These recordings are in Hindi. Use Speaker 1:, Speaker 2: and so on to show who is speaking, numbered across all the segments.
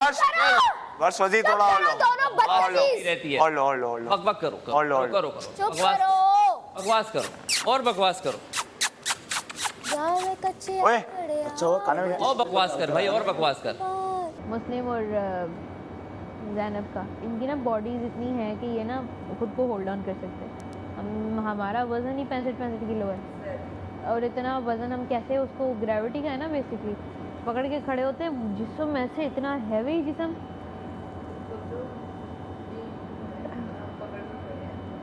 Speaker 1: बस वजी थोड़ा और लो
Speaker 2: रहती है।
Speaker 1: और लो
Speaker 2: बकबक करो बकवास करो और बकवास करो।
Speaker 1: ओए अच्छा वो खाने में
Speaker 2: और बकवास कर भाई और बकवास कर।
Speaker 3: मुस्लिम और ज़ैनब का इनकी ना बॉडीज इतनी है कि ये ना खुद को होल्ड ऑन कर सकते हैं। हमारा वज़न ही 65 किलो है और इतना वज़न हम कैसे उसको, ग्रेविटी का है ना बेसिकली, पकड़ के खड़े होते हैं। जिस्म ऐसे इतना हैवी जिस्म।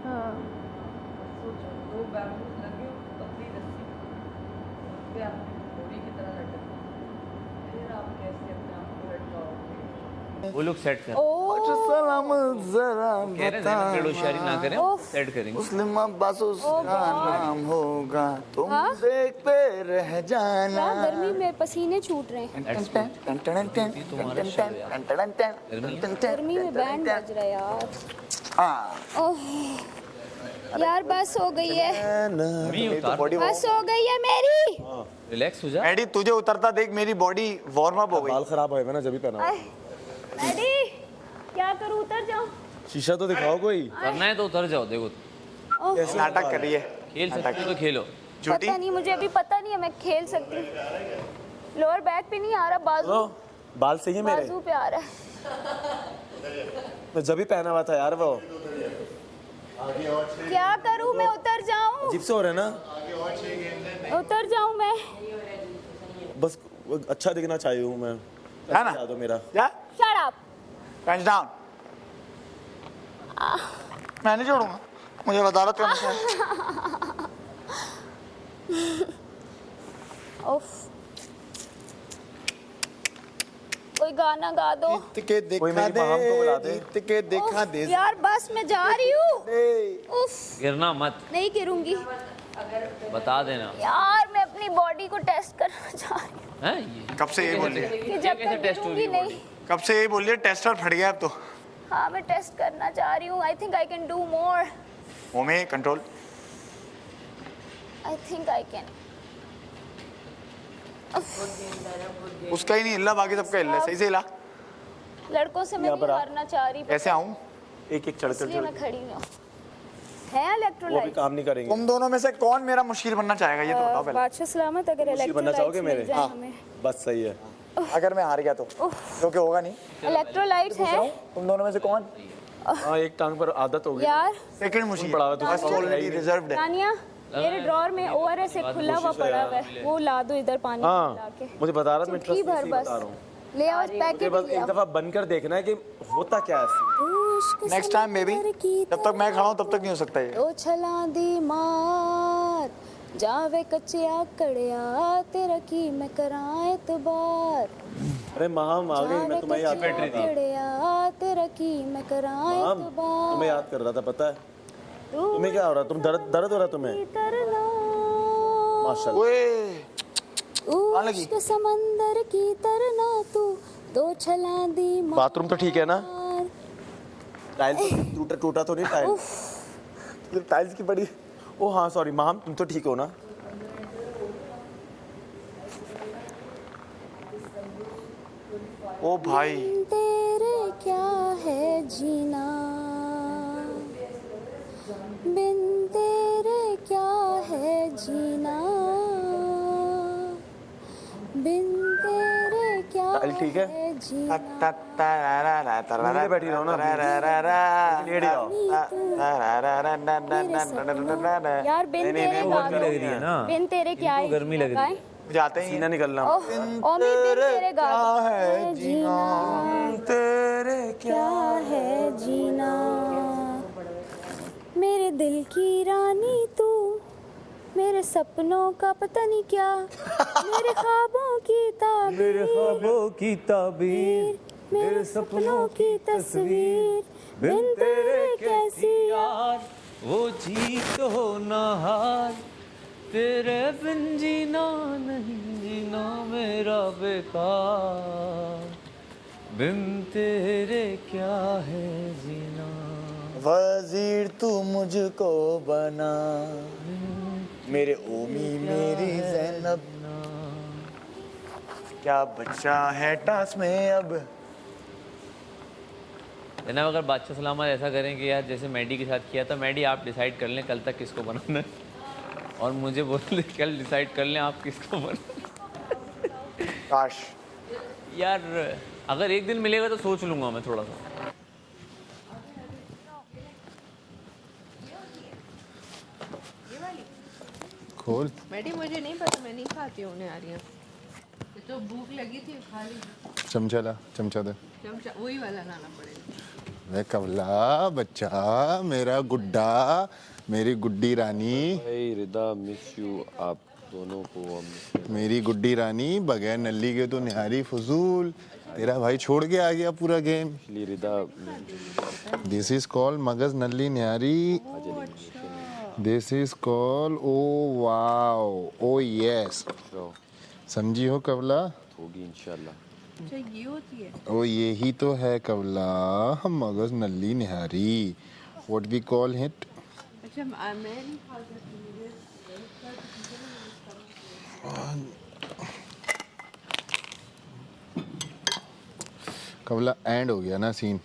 Speaker 3: हाँ
Speaker 2: वो लोग सेट कर
Speaker 1: सलाम जरा
Speaker 2: कह रहे हैं होशियारी ना करें, सेट करेंगे।
Speaker 1: मुस्लिम अब्बास उसका नाम होगा, तुम देखते रह जाना।
Speaker 4: गर्मी में पसीने छूट रहे हैं। गर्मी में बैंड बज रहा है यार। यार बस हो गई है, बस हो गई है मेरी।
Speaker 2: रिलैक्स हो जा।
Speaker 1: एडी तुझे उतरता देख मेरी बॉडी वार्म अप हो गई।
Speaker 5: बाल खराब होएगा ना जब भी पहना।
Speaker 4: एडी क्या करूं, उतर जाऊं?
Speaker 5: शीशा तो दिखाओ कोई।
Speaker 2: करना है तो उतर जाओ। देखो
Speaker 1: नाटक कर रही है।
Speaker 2: खेल सकते हो तो खेलो।
Speaker 4: पता नहीं, मुझे अभी पता नहीं है मैं खेल सकती हूँ। लोअर बैक पे नहीं आ रहा, बाजू
Speaker 5: बाल सही है मेरे,
Speaker 4: बाजू पे आ रहा है।
Speaker 5: मैं जब भी पहना हुआ था यार वो।
Speaker 4: क्या करूं मैं, उतर जाऊं?
Speaker 5: अजीब से हो रहा है ना।
Speaker 4: उतर जाऊं मैं?
Speaker 5: बस अच्छा दिखना चाहिए हूँ मैं,
Speaker 1: है ना?
Speaker 5: दो मेरा।
Speaker 4: Shut up.
Speaker 1: Pants down. मैं नहीं छोड़ूंगा, मुझे वदारत करना है।
Speaker 4: उफ, कोई गाना गा दो।
Speaker 1: के देखा दे
Speaker 4: यार बस मैं जा रही हूँ। उफ,
Speaker 2: गिरना मत,
Speaker 4: नहीं गिरूंगी
Speaker 2: बता देना।
Speaker 4: यार। मैं अपनी बॉडी को टेस्ट करना चाह रही हूँ।
Speaker 2: हैं ये
Speaker 1: कब से ये बोल रही है?
Speaker 4: कि जब तक गिरूंगी नहीं।
Speaker 1: कब से ये बोल रही है? टेस्टर फट गया अब तो।
Speaker 4: हाँ मैं टेस्ट करना चाह रही हूँ। I think I can do more.
Speaker 1: ओमे control.
Speaker 4: I think I can.
Speaker 1: उसका ही नहीं हिला, बाकी सबका हिला। सही से हिला।
Speaker 4: लड़कों से मैं नहीं हारना चाह रही।
Speaker 1: कैसे आऊं?
Speaker 5: एक एक चढ़
Speaker 4: इसलिए मैं खड़ी हूँ। है
Speaker 5: वो भी
Speaker 4: इलेक्ट्रोलाइट?
Speaker 5: काम नहीं करेंगे।
Speaker 1: तुम दोनों में से कौन मेरा मुश्किल बनना चाहेगा, ये तो बताओ पहले।
Speaker 4: बादशाह सलामत, अगर
Speaker 5: बनना
Speaker 4: इलेक्ट्रोलाइट
Speaker 5: चाहोगे मेरे?
Speaker 4: मिल जाए हमें।
Speaker 5: बस सही है।
Speaker 1: अगर मैं हार गया तो जो कि होगा नहीं।
Speaker 4: इलेक्ट्रोलाइट है
Speaker 1: तुम दोनों में से कौन?
Speaker 5: हाँ एक टांग पर आदत हो गई
Speaker 4: यार।
Speaker 1: सेकंड मुश्किल
Speaker 5: पड़ा हुआ तो
Speaker 1: बस ऑलरेडी रिजर्व्ड है।
Speaker 4: तानिया, मेरे ड्रॉर में ओआरएस एक खुला हुआ पड़ा हुआ है, वो ला दो इधर पानी
Speaker 5: हाँ
Speaker 4: मिला के।
Speaker 5: मुझे बता रहा था, मैं
Speaker 4: चुटकी भर बस
Speaker 5: बता रहा हूँ।
Speaker 4: ले आओ पैकेट।
Speaker 5: बस एक दफा बनकर देखना है कि होता क्या है इसमें।
Speaker 1: नेक्स्ट टाइम बेबी, जब तक मैं खड़ा हूँ तब तक नहीं हो सकता ये।
Speaker 4: ओ छला दी मार जावे कच्चिया कड़िया तेरा की मैं करां एतबार।
Speaker 5: अरे माम आ गई, मैं तुम्हें याद कर रहा था।
Speaker 4: कड़िया तेरा की मैं करां
Speaker 5: माम
Speaker 4: एतबार।
Speaker 5: तुम्हें याद कर रहा था, पता है तुम्हें क्या हो रहा है? तुम दर्द हो रहा है तुम्हें? माशाल्लाह।
Speaker 1: ओए
Speaker 4: उश्क समंदर की तरना तू दो छला दी मार।
Speaker 5: बाथरूम तो ठीक है ना? टाइल्स टूटा तो नहीं? टाइल्स की बड़ी। ओ हाँ सॉरी माम, तुम तो ठीक हो ना?
Speaker 1: ओ भाई
Speaker 4: तेरे क्या है जीना, बिन तेरे क्या है जीना, बिन तेरे क्या
Speaker 5: ठीक है?
Speaker 4: है जीना।
Speaker 5: बैठी रहो ना, लेट जाओ।
Speaker 4: यार बिन तेरे गा दो।
Speaker 2: लग रही है ना,
Speaker 4: बिन तेरे क्या है?
Speaker 2: गर्मी लग रही है।
Speaker 1: जाते ही
Speaker 5: सीना निकलना।
Speaker 4: ओमी बिन तेरे गा दो।
Speaker 1: है जीना, तेरे
Speaker 4: क्या है जीना, मेरे दिल की रानी तू, मेरे सपनों का पता नहीं क्या, मेरे ख्वाबों की ताबीर,
Speaker 2: मेरे ख्वाबों की ताबीर,
Speaker 4: मेरे सपनों की तस्वीर, बिन तेरे कैसी
Speaker 2: यार वो जीत हो ना हार, तेरे बिन जीना नहीं जीना मेरा बेकार, बिन तेरे क्या है जीना।
Speaker 1: वजीर तू मुझको बना, मेरे ओमी मेरी ज़ैनब, क्या बच्चा है टास में अब,
Speaker 2: जनाब अगर बादशाह सलामत ऐसा करें कि यार जैसे मैडी के साथ किया था, मैडी आप डिसाइड कर लें कल तक किसको बनाना है, और मुझे बोल कल डिसाइड कर लें आप किसको बनाना।
Speaker 5: काश
Speaker 2: यार अगर एक दिन मिलेगा तो सोच लूँगा मैं थोड़ा सा।
Speaker 6: खोल।
Speaker 7: मैडी मुझे नहीं पता, मैं नहीं खाती हूँ निहारियाँ। तो भूख लगी थी खा ली।
Speaker 6: चमचा ला, चमचा दे।
Speaker 7: चमचा वही वाला लाना पड़ेगा।
Speaker 6: वे कवला बच्चा, मेरा गुड्डा, मेरी गुड्डी रानी,
Speaker 8: भाई रिदा मिस यू, आप दोनों को हम
Speaker 6: मेरी गुड्डी रानी, बगैर नल्ली के तो निहारी फजूल। तेरा भाई छोड़ के आ गया पूरा game.
Speaker 8: Rida
Speaker 6: this is called magaz nalli nihari. This is called oh wow oh yes. समझी हो कवला?
Speaker 8: होगी इंशाल्लाह।
Speaker 7: अच्छा ये होती है।
Speaker 6: ओ यही तो है कवला, magaz nalli nihari. What we call it?
Speaker 7: अच्छा मैं नहीं खा सकती।
Speaker 6: कवला एंड हो गया ना सीन,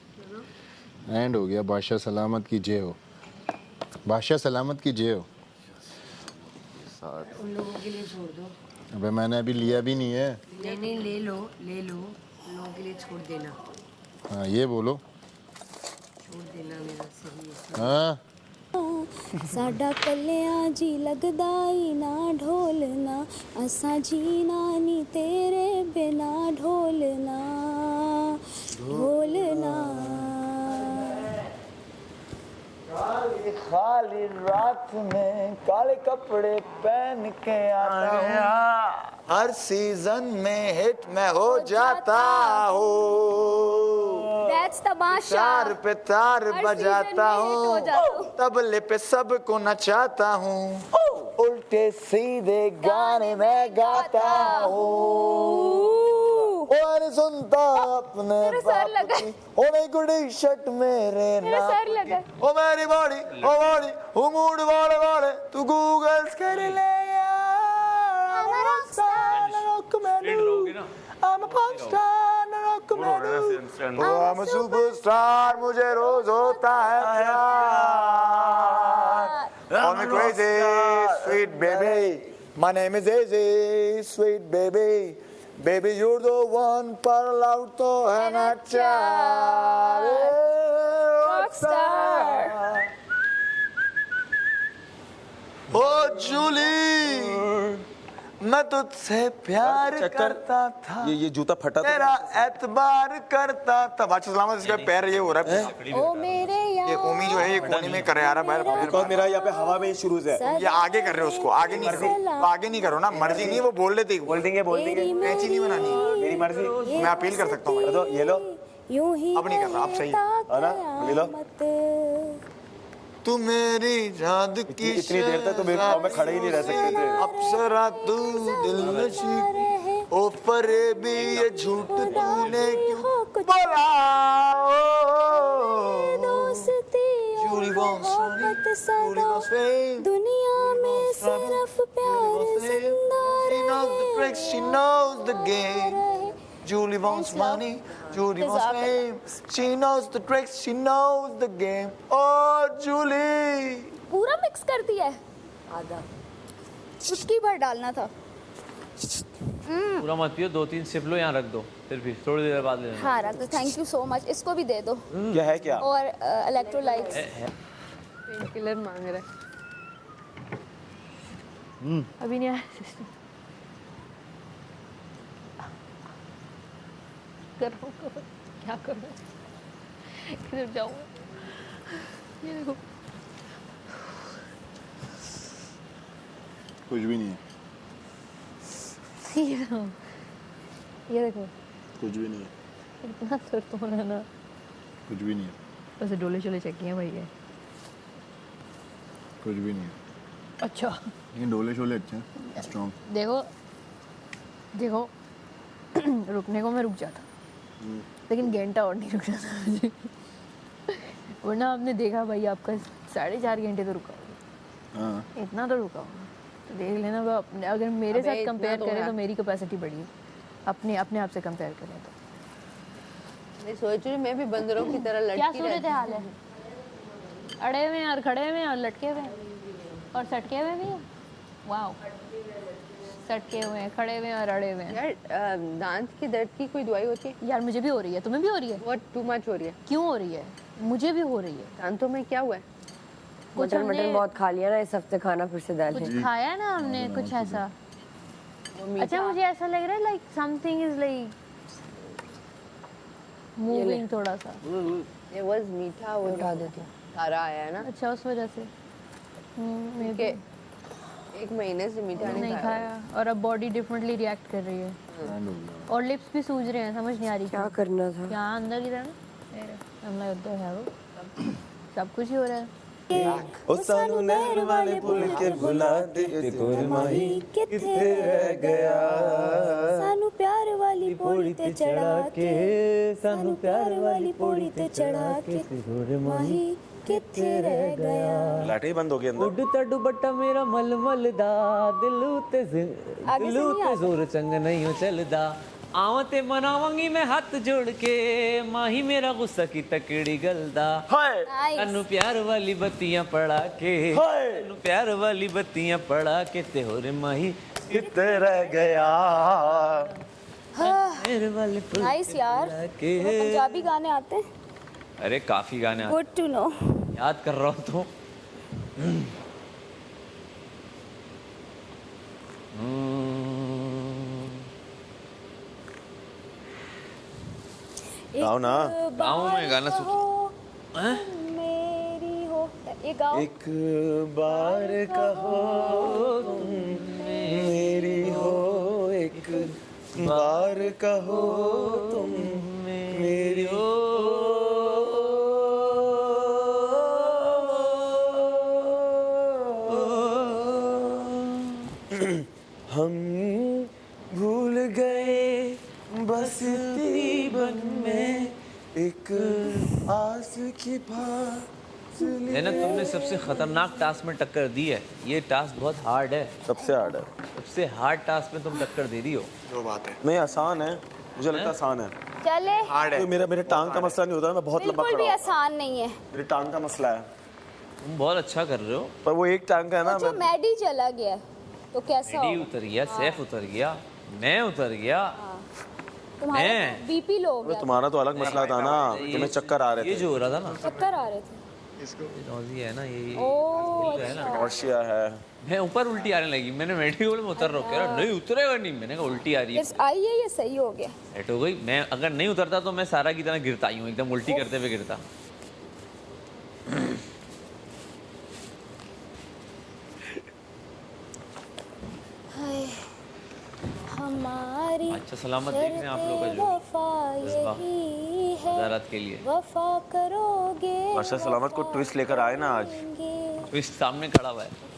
Speaker 6: एंड हो गया। बादशाह सलामत की जय हो, बादशाह सलामत की जय हो।
Speaker 9: उन लोगों के लिए छोड़ दो।
Speaker 6: अबे मैंने अभी लिया भी नहीं है।
Speaker 9: नहीं नहीं ले लो उन लोगों के लिए छोड़ देना।
Speaker 6: हाँ ये बोलो।
Speaker 9: छोड़ देना मेरा सही।
Speaker 6: हाँ
Speaker 4: साडा कलियां जी लगदा ही ना ढोलना, असा जीना नी तेरे बिना ढोलना ढोलना।
Speaker 1: खाली रात में काले कपड़े पहन के आता हूँ, हर सीजन में हिट मैं हो जाता हूँ।
Speaker 4: That's तमाशा।
Speaker 1: तार पे तार बजाता हूँ, तबले पे सबको नचाता हूँ, उल्टे सीधे गाने में गाता हूँ। और सुनता अपने बाप की, ओ नहीं गुडी शर्ट मेरे नाम, ओ मेरी बॉडी ओ मूड वाले वाले, तू गूगल कर ले यार। I'm a pop star, no rock मैं I'm a superstar, मुझे रोज होता है प्यार। Call me crazy, sweet baby, my name is Easy, sweet baby, baby you're the one, पर love तो है ना चार। Rockstar। ओ जूली, मैं तुझसे प्यार करता था,
Speaker 5: ये जूता फटा था।
Speaker 1: तेरा एतबार करता था। बादशाह सलामत इसका पैर ये हो रहा है।
Speaker 4: ओ मेरे
Speaker 1: ये ओमी जो है ये कोने में करे आ रहा है बाहर।
Speaker 5: बिकॉज़ मेरा यहाँ पे हवा में शुरू से है।
Speaker 1: ये आगे कर रहे हो उसको, आगे नहीं करो, आगे नहीं करो ना, मर्जी नहीं। वो बोल लेते
Speaker 5: बोल देंगे
Speaker 1: कैंची नहीं बनानी,
Speaker 5: मेरी मर्जी।
Speaker 1: मैं अपील कर सकता हूँ।
Speaker 5: तो ये लो,
Speaker 4: यूं ही
Speaker 1: अब नहीं कर रहा, अब सही
Speaker 5: है ना, ले लो।
Speaker 1: तू मेरी याद की
Speaker 5: इतनी देर तक तो मेरे पाँव में खड़े ही नहीं रह सकते थे।
Speaker 1: अप्सरा तू दिल नशी, ओ फरेबी ये झूठ तूने क्यों बोला। Julie wants fame,
Speaker 4: दुनिया में सिर्फ प्यार जिंदा
Speaker 1: she knows the tricks, she knows the game. Julie wants money, Julie wants fame, she knows the tricks, she knows the game. Oh Julie,
Speaker 4: पूरा मिक्स कर दिया है, आधा चुटकी भर डालना था।
Speaker 2: पूरा मत पियो, 2-3 सिप लो, यहाँ रख दो, फिर थोड़ी देर बाद ले लेना।
Speaker 4: हाँ रख दो, थैंक यू सो मच। इसको भी दे दो।
Speaker 5: क्या है क्या?
Speaker 4: और इलेक्ट्रोलाइट्स।
Speaker 7: पेन किलर मांग रहा है।
Speaker 3: अभी नहीं आया सिस्टम। करो क्या करो, किधर जाऊँ? ये देखो
Speaker 6: कुछ भी नहीं है,
Speaker 3: ये देखो
Speaker 6: कुछ भी नहीं है,
Speaker 3: इतना दर्द हो रहा है ना।
Speaker 6: कुछ भी नहीं है,
Speaker 3: वैसे डोले शोले चेक किए भाई ये।
Speaker 6: कुछ भी नहीं है।
Speaker 3: अच्छा
Speaker 6: ये डोले शोले अच्छे हैं, स्ट्रॉन्ग।
Speaker 3: देखो देखो रुकने को मैं रुक जाता, लेकिन घंटा और नहीं रुकना था मुझे। वरना आपने देखा भाई, आपका 4.5 घंटे तो रुका होगा।
Speaker 6: हाँ
Speaker 3: इतना तो रुका होगा, तो देख लेना। वो अपने अगर मेरे
Speaker 7: अबे
Speaker 3: साथ
Speaker 7: इतना
Speaker 3: कंपेयर
Speaker 7: तो
Speaker 3: करें
Speaker 7: है।
Speaker 3: तो मेरी कैपेसिटी बढ़ी है, अपने आप से कंपेयर करें तो।
Speaker 7: मैं सोच रही हूँ मैं भी बंदरों की तरह
Speaker 3: क्या
Speaker 7: लटकी
Speaker 3: सूरत
Speaker 7: रहती
Speaker 3: हाल है? अड़े हुए हैं और खड़े हुए हैं और लटके हुए हैं और सटके हुए भी हैं। वाओ, सटके हुए हैं, खड़े हुए हैं और अड़े हुए हैं।
Speaker 7: यार दांत की दर्द की कोई दवाई होती है?
Speaker 3: यार मुझे भी हो रही है, तुम्हें भी हो रही है?
Speaker 7: बहुत टू मच हो रही है।
Speaker 3: क्यों हो रही है? मुझे भी हो रही है।
Speaker 7: दांतों में क्या हुआ है?
Speaker 3: कुछ
Speaker 9: मटन
Speaker 3: हमने
Speaker 9: बहुत खा लिया ना इस हफ्ते, खाना फिर से डाल
Speaker 3: कुछ खाया ना हमने, कुछ ऐसा। अच्छा मुझे ऐसा लग रहा है like something is like moving थोड़ा सा।
Speaker 7: ये वाज मीठा, वो
Speaker 9: उठा देती हूँ।
Speaker 7: सारा आया है ना
Speaker 3: अच्छा उस वजह से
Speaker 7: कि 1 महीने से मीठा
Speaker 3: नहीं खाया और अब बॉडी डिफरेंटली रिएक्ट कर रही है और लिप्स भी सूज रहे हैं, समझ नहीं आ रही
Speaker 9: क्या करना था?
Speaker 3: क्या अंदर ही रहना हमला उधर है वो सब कुछ ही हो रहा है।
Speaker 5: ओ सानू नहर वाले पुल के बुला दे गोर माही किथे रह गया
Speaker 4: सानू प्यार वाली पौड़ी ते चढ़ा के, सानू प्यार वाली पौड़ी ते चढ़ा के, माही किथे रह गया।
Speaker 5: लाटे ही बंद हो गए अंदर।
Speaker 2: उडता दुपट्टा मेरा मलमल दा दिलू ते जोर चंग नहीं हो चलदा आवते मनावंगी मैं हाथ जोड़ के माही मेरा गुस्सा की तकड़ी गलदा तन्नू प्यार वाली बत्तियां पड़ा के तन्नू प्यार वाली बत्तियां पड़ा के ते हो रे माही
Speaker 5: किथे रह गया।
Speaker 2: मेरे वाले
Speaker 4: नाइस यार,
Speaker 2: के
Speaker 4: पंजाबी गाने आते हैं?
Speaker 2: अरे काफी गाने आते
Speaker 4: गुड टू नो।
Speaker 2: याद कर रहा हूँ तो
Speaker 5: गाओ ना।
Speaker 2: गाँव में गाना
Speaker 4: मेरी हो, ये गाओ।
Speaker 5: एक बार कहो तुम मेरी हो, एक बार कहो तुम मेरी हो। हम भूल गए बसती बन में एक आस की फासले।
Speaker 2: ना तुमने सबसे खतरनाक टास्क में टक्कर दी है। ये टास्क बहुत हार्ड है,
Speaker 5: सबसे हार्ड है।
Speaker 2: सबसे हार्ड टास्क में तुम टक्कर दे रही हो।
Speaker 1: जो बात है
Speaker 5: नहीं आसान है, मुझे लगता है आसान है।
Speaker 4: चले,
Speaker 1: हार्ड है।
Speaker 5: तो मेरे टांग का मसला नहीं होता, मैं बहुत लंबा
Speaker 4: बिल्कुल भी
Speaker 5: खड़ा हूँ।
Speaker 4: आसान नहीं है।
Speaker 5: मेरे टांग का मसला है,
Speaker 2: तुम बहुत अच्छा कर रहे हो।
Speaker 5: पर वो एक टांग का है ना।
Speaker 4: जो मैडी चला गया तो कैसा
Speaker 2: मेडी
Speaker 4: हो?
Speaker 2: उतर गया, सैफ उतर गया, मैं उतर गया।
Speaker 4: तुम्हारा
Speaker 2: मैं?
Speaker 4: बीपी लो हो गया,
Speaker 5: तुम्हारा तो अलग मसला था ना, तुम्हें चक्कर आ रहे
Speaker 2: ये
Speaker 5: थे।
Speaker 2: जो हो रहा था ना,
Speaker 4: चक्कर आ रहे थे।
Speaker 2: नौजी है ना ये
Speaker 4: ओह
Speaker 2: है ना।
Speaker 5: नौशिया है।
Speaker 2: मैं ऊपर उल्टी आने लगी, मैंने मेडिकल में उतर रहा, कह रहा नहीं उतरेगा नहीं, मैंने कहा उल्टी आ रही है।
Speaker 4: आई है, ये सही हो गया।
Speaker 2: सेट हो गई। मैं अगर नहीं उतरता तो मैं सारा की तरह गिरता ही हूँ, एकदम उल्टी करते हुए गिरता।
Speaker 4: हमारी
Speaker 2: अच्छा सलामत देख रहे हैं आप लोग का जो
Speaker 4: वफा यही है,
Speaker 2: वजारत के लिए
Speaker 4: वफा करोगे।
Speaker 5: वर्षा सलामत को ट्विस्ट लेकर आए ना आज।
Speaker 2: तो इस सामने खड़ा हुआ है।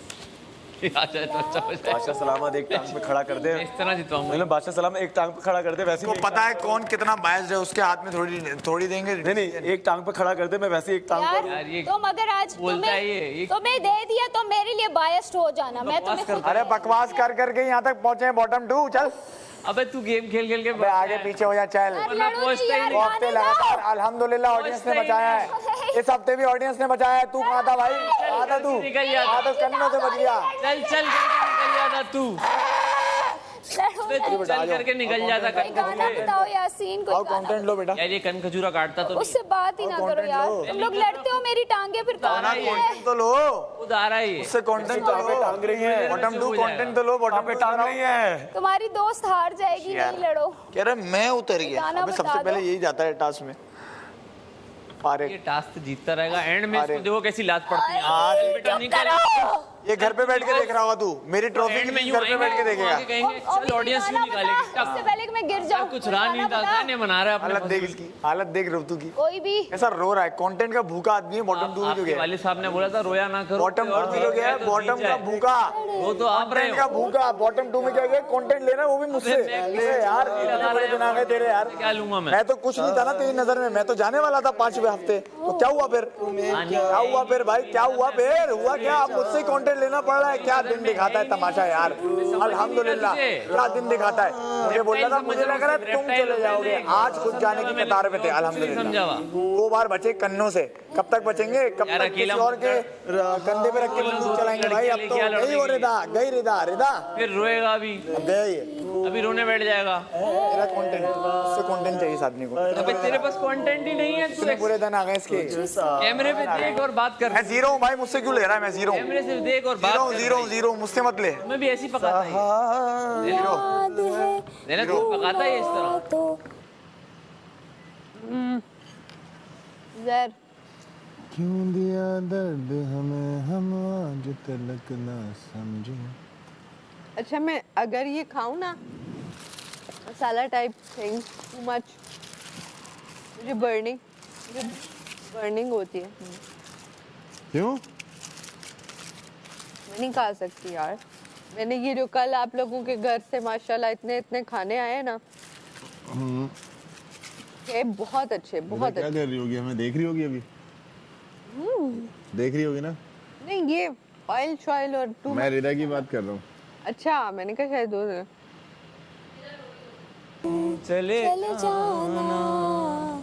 Speaker 2: आ जाए तो अच्छा हो जाए।
Speaker 5: बादशाह सलामत एक टांग पे खड़ा कर दे।
Speaker 2: इस तरह जितवाऊंगा।
Speaker 5: बादशाह सलामत एक टांग पे खड़ा कर दे, वैसे
Speaker 1: को पता है कौन कितना बायस्ड है, उसके हाथ में थोड़ी देंगे।
Speaker 5: नहीं एक टांग पे खड़ा कर दे, मैं वैसे एक टांग पर।
Speaker 2: यार ये
Speaker 4: तुम अगर आज
Speaker 2: बोलता है ये
Speaker 4: तुम्हें दे दिया तो मेरे लिए बायस्ड हो जाना। मैं तुम्हें
Speaker 1: अरे बकवास कर करके यहाँ तक पहुँचे बॉटम 2। चल
Speaker 2: अबे तू गेम खेल खेल के
Speaker 1: अबे आगे पीछे हो जा। चल
Speaker 2: वरना पहुंचते ही नहीं।
Speaker 1: हफ्ते लगातार अल्हम्दुलिल्लाह ऑडियंस ने बचाया है। इस हफ्ते भी ऑडियंस ने बचाया है। तू कहाँ था भाई? कहाँ था तू? कहाँ तो कन्नों से बच गया।
Speaker 2: चल चल करके निकल जाता तू। चल करके निकल जाता कन
Speaker 4: गाना बताओ यासीन कोई
Speaker 1: और
Speaker 4: गाना।
Speaker 1: कंटेंट लो बेटा।
Speaker 2: यार ये कन खजूरा काटता तो
Speaker 4: उससे बात ही ना करो यार, तुम लोग लड़ते हो मेरी टांगे फिर
Speaker 1: गाना कंटेंट तो लो,
Speaker 2: खुद आ रहा है।
Speaker 1: उससे कंटेंट तो लो।
Speaker 5: टांग रही है
Speaker 1: बॉटम 2 कंटेंट तो लो। बॉटम पे
Speaker 5: टांग रही है।
Speaker 4: तुम्हारी दोस्त हार जाएगी, नहीं लड़ो।
Speaker 1: कह रहे मैं उतर गया।
Speaker 4: गाना
Speaker 1: अबे
Speaker 4: बता
Speaker 1: सबसे
Speaker 4: दो।
Speaker 1: पहले यही जाता है टास्क में। पारे
Speaker 2: ये टास्क तो जीतता रहेगा, एंड में इसको देखो कैसी लात पड़ती है।
Speaker 1: आज
Speaker 2: बेटा निकल।
Speaker 1: ये घर पे बैठ के देख रहा होगा तू। मेरी ट्रॉफी
Speaker 2: एंड में
Speaker 1: की
Speaker 2: यूं
Speaker 1: घर पे बैठ के देखेगा।
Speaker 2: कहेंगे चल ऑडियंस क्यों निकालेगी।
Speaker 4: इससे पहले कि मैं गिर जाऊं
Speaker 2: कुछ रहा नहीं था, गाने बना रहा है
Speaker 1: हालत
Speaker 2: अपने।
Speaker 1: देख इसकी, हालत देख ऋतु की।
Speaker 4: कोई भी
Speaker 1: ऐसा रो रहा है। कंटेंट का भूखा आदमी है। बॉटम 2 जो
Speaker 2: आपके
Speaker 1: गया।
Speaker 2: वाले साहब ने बोला था रोया ना करो।
Speaker 1: बॉटम 2 किलो गया है। बॉटम का भूखा,
Speaker 2: वो तो आप रहे
Speaker 1: कंटेंट का
Speaker 2: हो।
Speaker 1: भूखा। बॉटम 2 में क्या गया? कंटेंट लेना, वो भी मुझसे। अरे यार इतने बड़े दिन आ गए तेरे यार।
Speaker 2: क्या लूंगा मैं?
Speaker 1: मैं तो कुछ नहीं था ना तेरी नजर में। मैं तो जाने वाला था 5वें हफ्ते। तो क्या हुआ फिर? क्या हुआ फिर भाई? क्या हुआ फिर? हुआ क्या? आप मुझसे कंटेंट टैबलेट लेना पड़ रहा है। क्या दिन दिखाता है तमाशा यार, अल्हम्दुलिल्लाह क्या दिन दिखाता है। मुझे बोल रहा था, मुझे लग रहा है तुम चले जाओगे, आज खुद जाने की कतार में थे। अल्हम्दुलिल्लाह 2 बार बचे कन्नों से, कब तक बचेंगे, कब तक किसी और के कंधे पे रख के बंदूक चलाएंगे भाई। अब तो गई वो रिदा, गई रिदा, रिदा
Speaker 2: फिर रोएगा अभी, अभी रोने बैठ जाएगा।
Speaker 1: तेरा कंटेंट, उससे कंटेंट चाहिए इस आदमी को।
Speaker 2: अबे तेरे पास कंटेंट ही नहीं है, तू
Speaker 1: पूरे दिन आ गए इसके
Speaker 2: कैमरे पे देख और बात कर।
Speaker 1: मैं जीरो हूँ भाई, मुझसे क्यों ले रहा है? मैं जीरो हूँ,
Speaker 2: कैमरे से देख और बात कर।
Speaker 1: जीरो मुझसे मत ले।
Speaker 2: मैं भी ऐसी पकाता है, देना तू पकाता है इस तरह।
Speaker 7: जर
Speaker 6: क्यों दिया दर्द हमें, हम आज तलक ना समझे।
Speaker 7: अच्छा मैं अगर ये खाऊं ना मसाला टाइप थिंग टू मच, मुझे बर्निंग होती है।
Speaker 6: क्यों?
Speaker 7: मैं नहीं खा सकती यार। मैंने ये जो कल आप लोगों के घर से माशाल्लाह इतने खाने आए ना, ये बहुत अच्छे, बहुत
Speaker 6: क्या
Speaker 7: अच्छे।
Speaker 6: कर रही होगी? हमें देख रही होगी अभी? देख रही होगी ना?
Speaker 7: नहीं ये ऑयल शॉयल और टू।
Speaker 6: मैं रिदा की बात कर रहा हूँ।
Speaker 7: अच्छा मैंने कहा शायद दो
Speaker 2: चले
Speaker 4: जाना,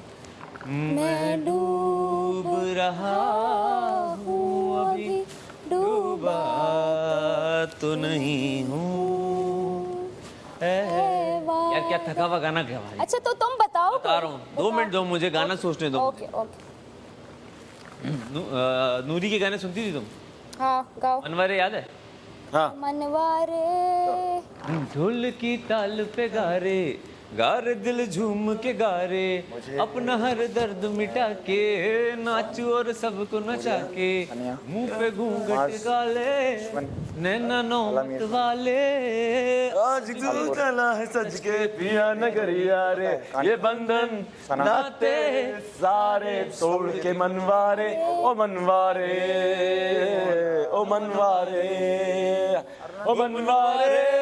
Speaker 4: मैं
Speaker 2: डूब रहा हूँ, अभी डूबा तो नहीं हूँ। यार क्या थका हुआ गाना क्या भाई?
Speaker 4: अच्छा तो तुम बताओ।
Speaker 2: बता रहा हूँ, 2 मिनट दो मुझे, गाना सोचने दो।
Speaker 4: Okay okay.
Speaker 2: नूरी के गाने सुनती थी तुम?
Speaker 4: हाँ गाओ।
Speaker 2: मनवारे याद है?
Speaker 6: हाँ।
Speaker 4: मनवारे
Speaker 2: ढोल की ताल पे गारे, गारे दिल झूम के गारे, अपना हर दर्द मिटा के नाचू और सबको नचा के, मुंह पे घूंघट गाले, नैना नौमत वाले।
Speaker 5: आज तू चला है सज के पिया नगरिया रे, ये बंधन नाते सारे तोड़ के मनवारे, ओ मनवारे, ओ मनवारे, ओ मनवारे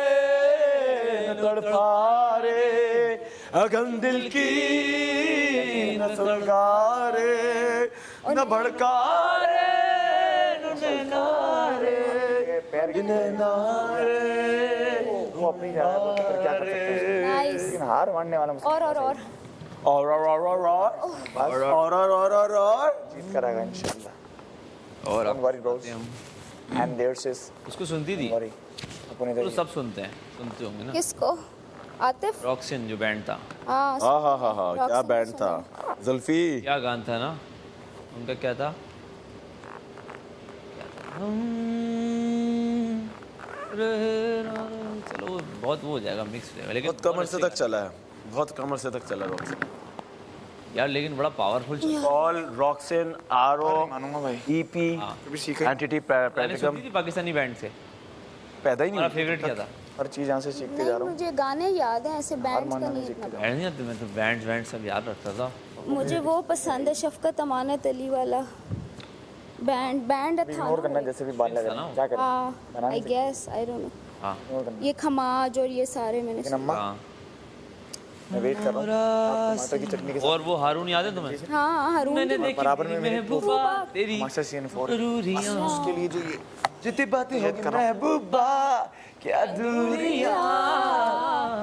Speaker 5: तड़पारे, अगन दिल की न सलगारे, न भड़कारे, न नैनारे, नैनारे।
Speaker 1: वो अपनी जाना है, तो फिर क्या कर सकते हैं? लेकिन हार मानने वाला मुझसे
Speaker 5: और
Speaker 1: जीत कर आएगा इंशाल्लाह।
Speaker 2: और
Speaker 1: Don't worry bros. And theirs is
Speaker 2: उसको सुनती थी?
Speaker 1: worry. अपने
Speaker 2: तो सब सुनते हैं, सुनते होंगे ना?
Speaker 4: किसको? आतिफ?
Speaker 2: रॉक्सन जो बैंड था।
Speaker 4: हाँ
Speaker 5: हाँ क्या बैंड था? जुल्फी
Speaker 2: क्या गाना था ना उनका, क्या था? चलो बहुत वो हो जाएगा, मिक्स हो जाएगा, लेकिन
Speaker 5: बहुत कमर से तक चला है, बहुत कमर से तक चला रॉक्सन
Speaker 2: यार, लेकिन बड़ा पावरफुल चला।
Speaker 5: ऑल रॉक्सन आरओ
Speaker 1: मानूंगा भाई।
Speaker 5: ईपी
Speaker 1: कभी सीखा
Speaker 5: एंटिटी
Speaker 2: मैंने
Speaker 5: पैराडिगम
Speaker 2: सुनी थी पाकिस्तानी बैंड से।
Speaker 5: पैदा ही
Speaker 2: मेरा
Speaker 5: नहीं।
Speaker 2: फेवरेट क्या था?
Speaker 1: हर चीज यहाँ से सीखते जा रहा हूँ।
Speaker 4: मुझे गाने याद हैं, ऐसे बैंड का नहीं इतना।
Speaker 2: बैंड नहीं आते, मैं तो बैंड सब याद रखता था।
Speaker 4: मुझे वो पसंद है, शफकत अमानत अली वाला बैंड था
Speaker 1: इग्नोर करना, जैसे भी बात लग रहा है, क्या करें?
Speaker 4: हाँ I guess, I don't know.
Speaker 2: हाँ
Speaker 4: ये खमाज और ये सारे मैंने
Speaker 1: लेकिन अम्मा
Speaker 2: हाँ।
Speaker 1: मैं वेट कर रहा हूँ आप टमाटर की चटनी के साथ।
Speaker 2: और वो हारून याद है तुम्हें?
Speaker 4: हाँ हरून
Speaker 2: मैंने देखी
Speaker 1: बराबर में मेरी
Speaker 2: महबूबा तेरी
Speaker 1: मास्टर सीन 4
Speaker 2: रूरियां,
Speaker 1: उसके लिए जो ये
Speaker 5: जितनी बातें होगी महबूबा क्या दूरियां,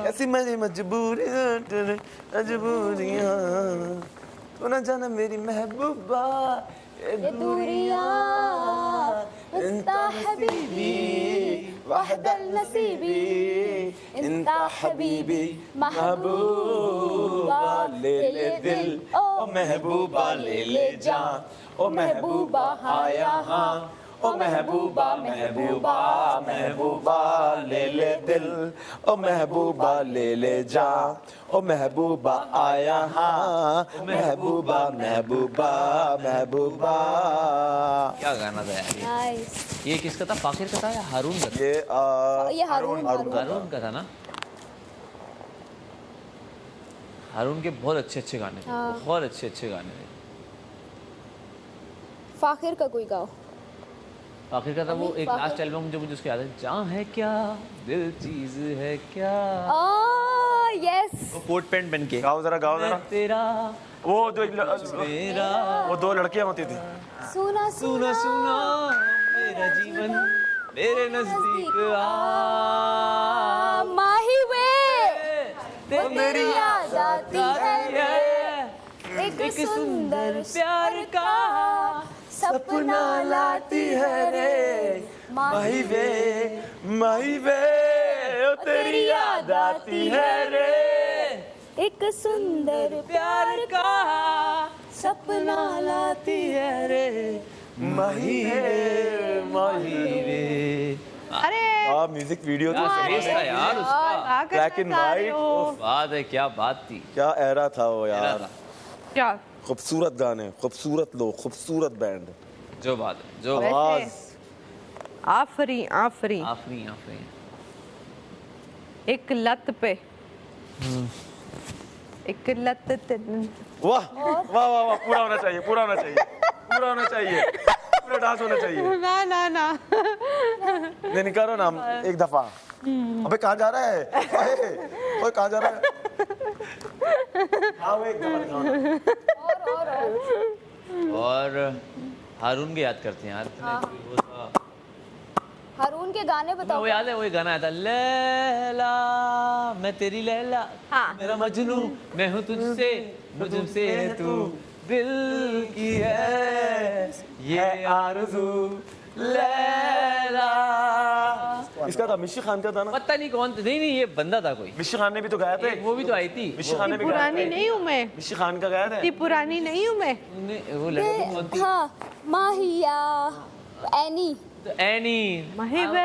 Speaker 5: कैसी मेरी मजबूरियां, तू न जाना मेरी महबूबा ये दूरियां,
Speaker 4: इंता हबीबी वहदल नसीबी, इंता हबीबी महबूबा
Speaker 5: ले ले दिल, ओ महबूबा ले ले जा, ओ महबूबा हाँ यहाँ, ओ महबूबा महबूबा महबूबा ले ले दिल, ओ महबूबा ले ले जा, ओ महबूबा आया हाँ, महबूबा महबूबा महबूबा।
Speaker 2: क्या गाना था यार
Speaker 4: नाइस।
Speaker 2: ये किसका था? फाकिर का था या हारून का था?
Speaker 5: ये
Speaker 4: ये हारून
Speaker 2: हारून का था ना। हारून के बहुत अच्छे गाने थे, बहुत अच्छे गाने थे।
Speaker 4: फाखिर का कोई गाओ।
Speaker 2: फाकिर का था वो एक लास्ट एल्बम जो मुझे उसकी याद है, जहाँ है क्या दिल चीज है क्या।
Speaker 4: यस।
Speaker 2: वो कोट पैंट पहन के
Speaker 5: गाओ जरा
Speaker 2: तेरा
Speaker 5: वो दो
Speaker 2: मेरा
Speaker 5: वो 2 लड़कियां होती थी।
Speaker 4: सुना
Speaker 2: सुना सुना मेरा जीवन मेरे नजदीक आ
Speaker 4: माही वे
Speaker 2: तेरी
Speaker 4: याद आती है
Speaker 2: एक सुंदर प्यार का
Speaker 4: सपना लाती है रे
Speaker 5: माही वे ओ तेरी याद आती है रे
Speaker 4: एक सुंदर प्यार का सपना लाती है रे
Speaker 5: माही वे।
Speaker 7: अरे
Speaker 5: म्यूजिक वीडियो तो
Speaker 2: फेस था यार उसका,
Speaker 5: ब्लैक एंड वाइट।
Speaker 2: बात है, क्या बात थी,
Speaker 5: क्या एरा था वो यार।
Speaker 7: क्या
Speaker 5: खूबसूरत गाने, खूबसूरत लोग, खूबसूरत बैंड।
Speaker 2: जो बात है, जो
Speaker 5: आवाज।
Speaker 7: आफरी आफरी
Speaker 2: आफरी आफरी।
Speaker 7: एक लत पे एक लत
Speaker 5: वाह वाह वाह वाह, पूरा होना चाहिए, पूरा होना चाहिए, पूरा होना चाहिए, पूरा डांस होना चाहिए।
Speaker 7: ना ना ना
Speaker 5: नहीं करो ना एक दफा। अबे कहाँ जा रहा है? ओए कहाँ जा रहा है? हाँ वो एक दफा दिखाओ ना।
Speaker 2: और हारून के याद करते हैं यार, वो था
Speaker 4: हारून के गाने बताओ।
Speaker 2: वो याद है, वही गाना आया था, लैला मैं तेरी लैला,
Speaker 7: हाँ।
Speaker 2: मेरा मजनू मैं हूँ तुझसे, मुझसे है तू, दिल की है ये आरज़ू, लैला।
Speaker 5: इसका था मिशी खान का था ना?
Speaker 2: पता नहीं कौन, नहीं ये बंदा था कोई,
Speaker 5: मिशी खान ने भी तो गाया था।
Speaker 2: वो भी तो आई थी,
Speaker 5: मिशी खान ने भी गाया
Speaker 7: पुरानी नहीं हूँ मैं,
Speaker 5: मिशी खान का गाया था।
Speaker 7: इतनी पुरानी नहीं हूँ मैं।
Speaker 2: वो लड़की कौन थी?
Speaker 4: हाँ माहिया एनी
Speaker 2: एनी।
Speaker 7: माही वे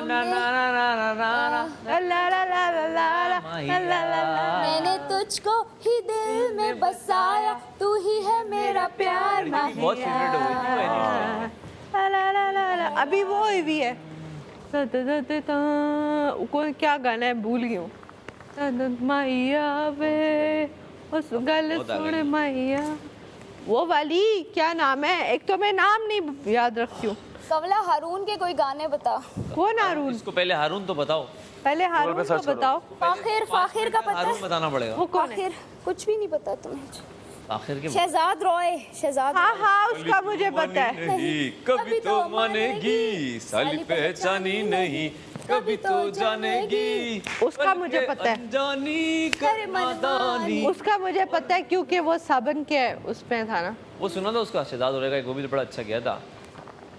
Speaker 2: ना ना ना ना ना ना ना
Speaker 7: ला ला ला ला ला ला।
Speaker 4: मैंने तुझको ही दिल में बसाया तू ही है मेरा प्यार माहिया।
Speaker 2: बहुत फेवरेट हो गई थी वो एनी।
Speaker 7: ला ला ला ला ला। अभी वो भी है कोई क्या गाना है भूल गई हूँ। माहिया वे उस गल सुन माहिया, वो वाली क्या नाम है, एक तो मैं नाम नहीं याद रखती हूँ।
Speaker 4: कमला हारून के कोई गाने बता।
Speaker 7: कौन हारून?
Speaker 2: इसको पहले हारून तो बताओ,
Speaker 7: पहले हारून को बताओ।
Speaker 4: फाखिर फाखिर का पता
Speaker 2: हारून
Speaker 4: है?
Speaker 2: बताना पड़ेगा।
Speaker 7: वो कौन है?
Speaker 4: फाखिर कुछ भी नहीं पता तुम्हें?
Speaker 2: आखिर के
Speaker 4: शहजाद रॉय, शहजाद
Speaker 7: हाँ हाँ उसका मुझे पता है।
Speaker 2: नहीं कभी तो मानेगी, साली पहचानी नहीं, कभी तो जानेगी,
Speaker 7: उसका मुझे पता है।
Speaker 2: जानी कर नादानी।
Speaker 7: उसका मुझे पता है क्योंकि वो साबन के उसमें था ना।
Speaker 2: वो सुना था उसका, शहजाद होने का एक, वो भी बड़ा अच्छा किया था।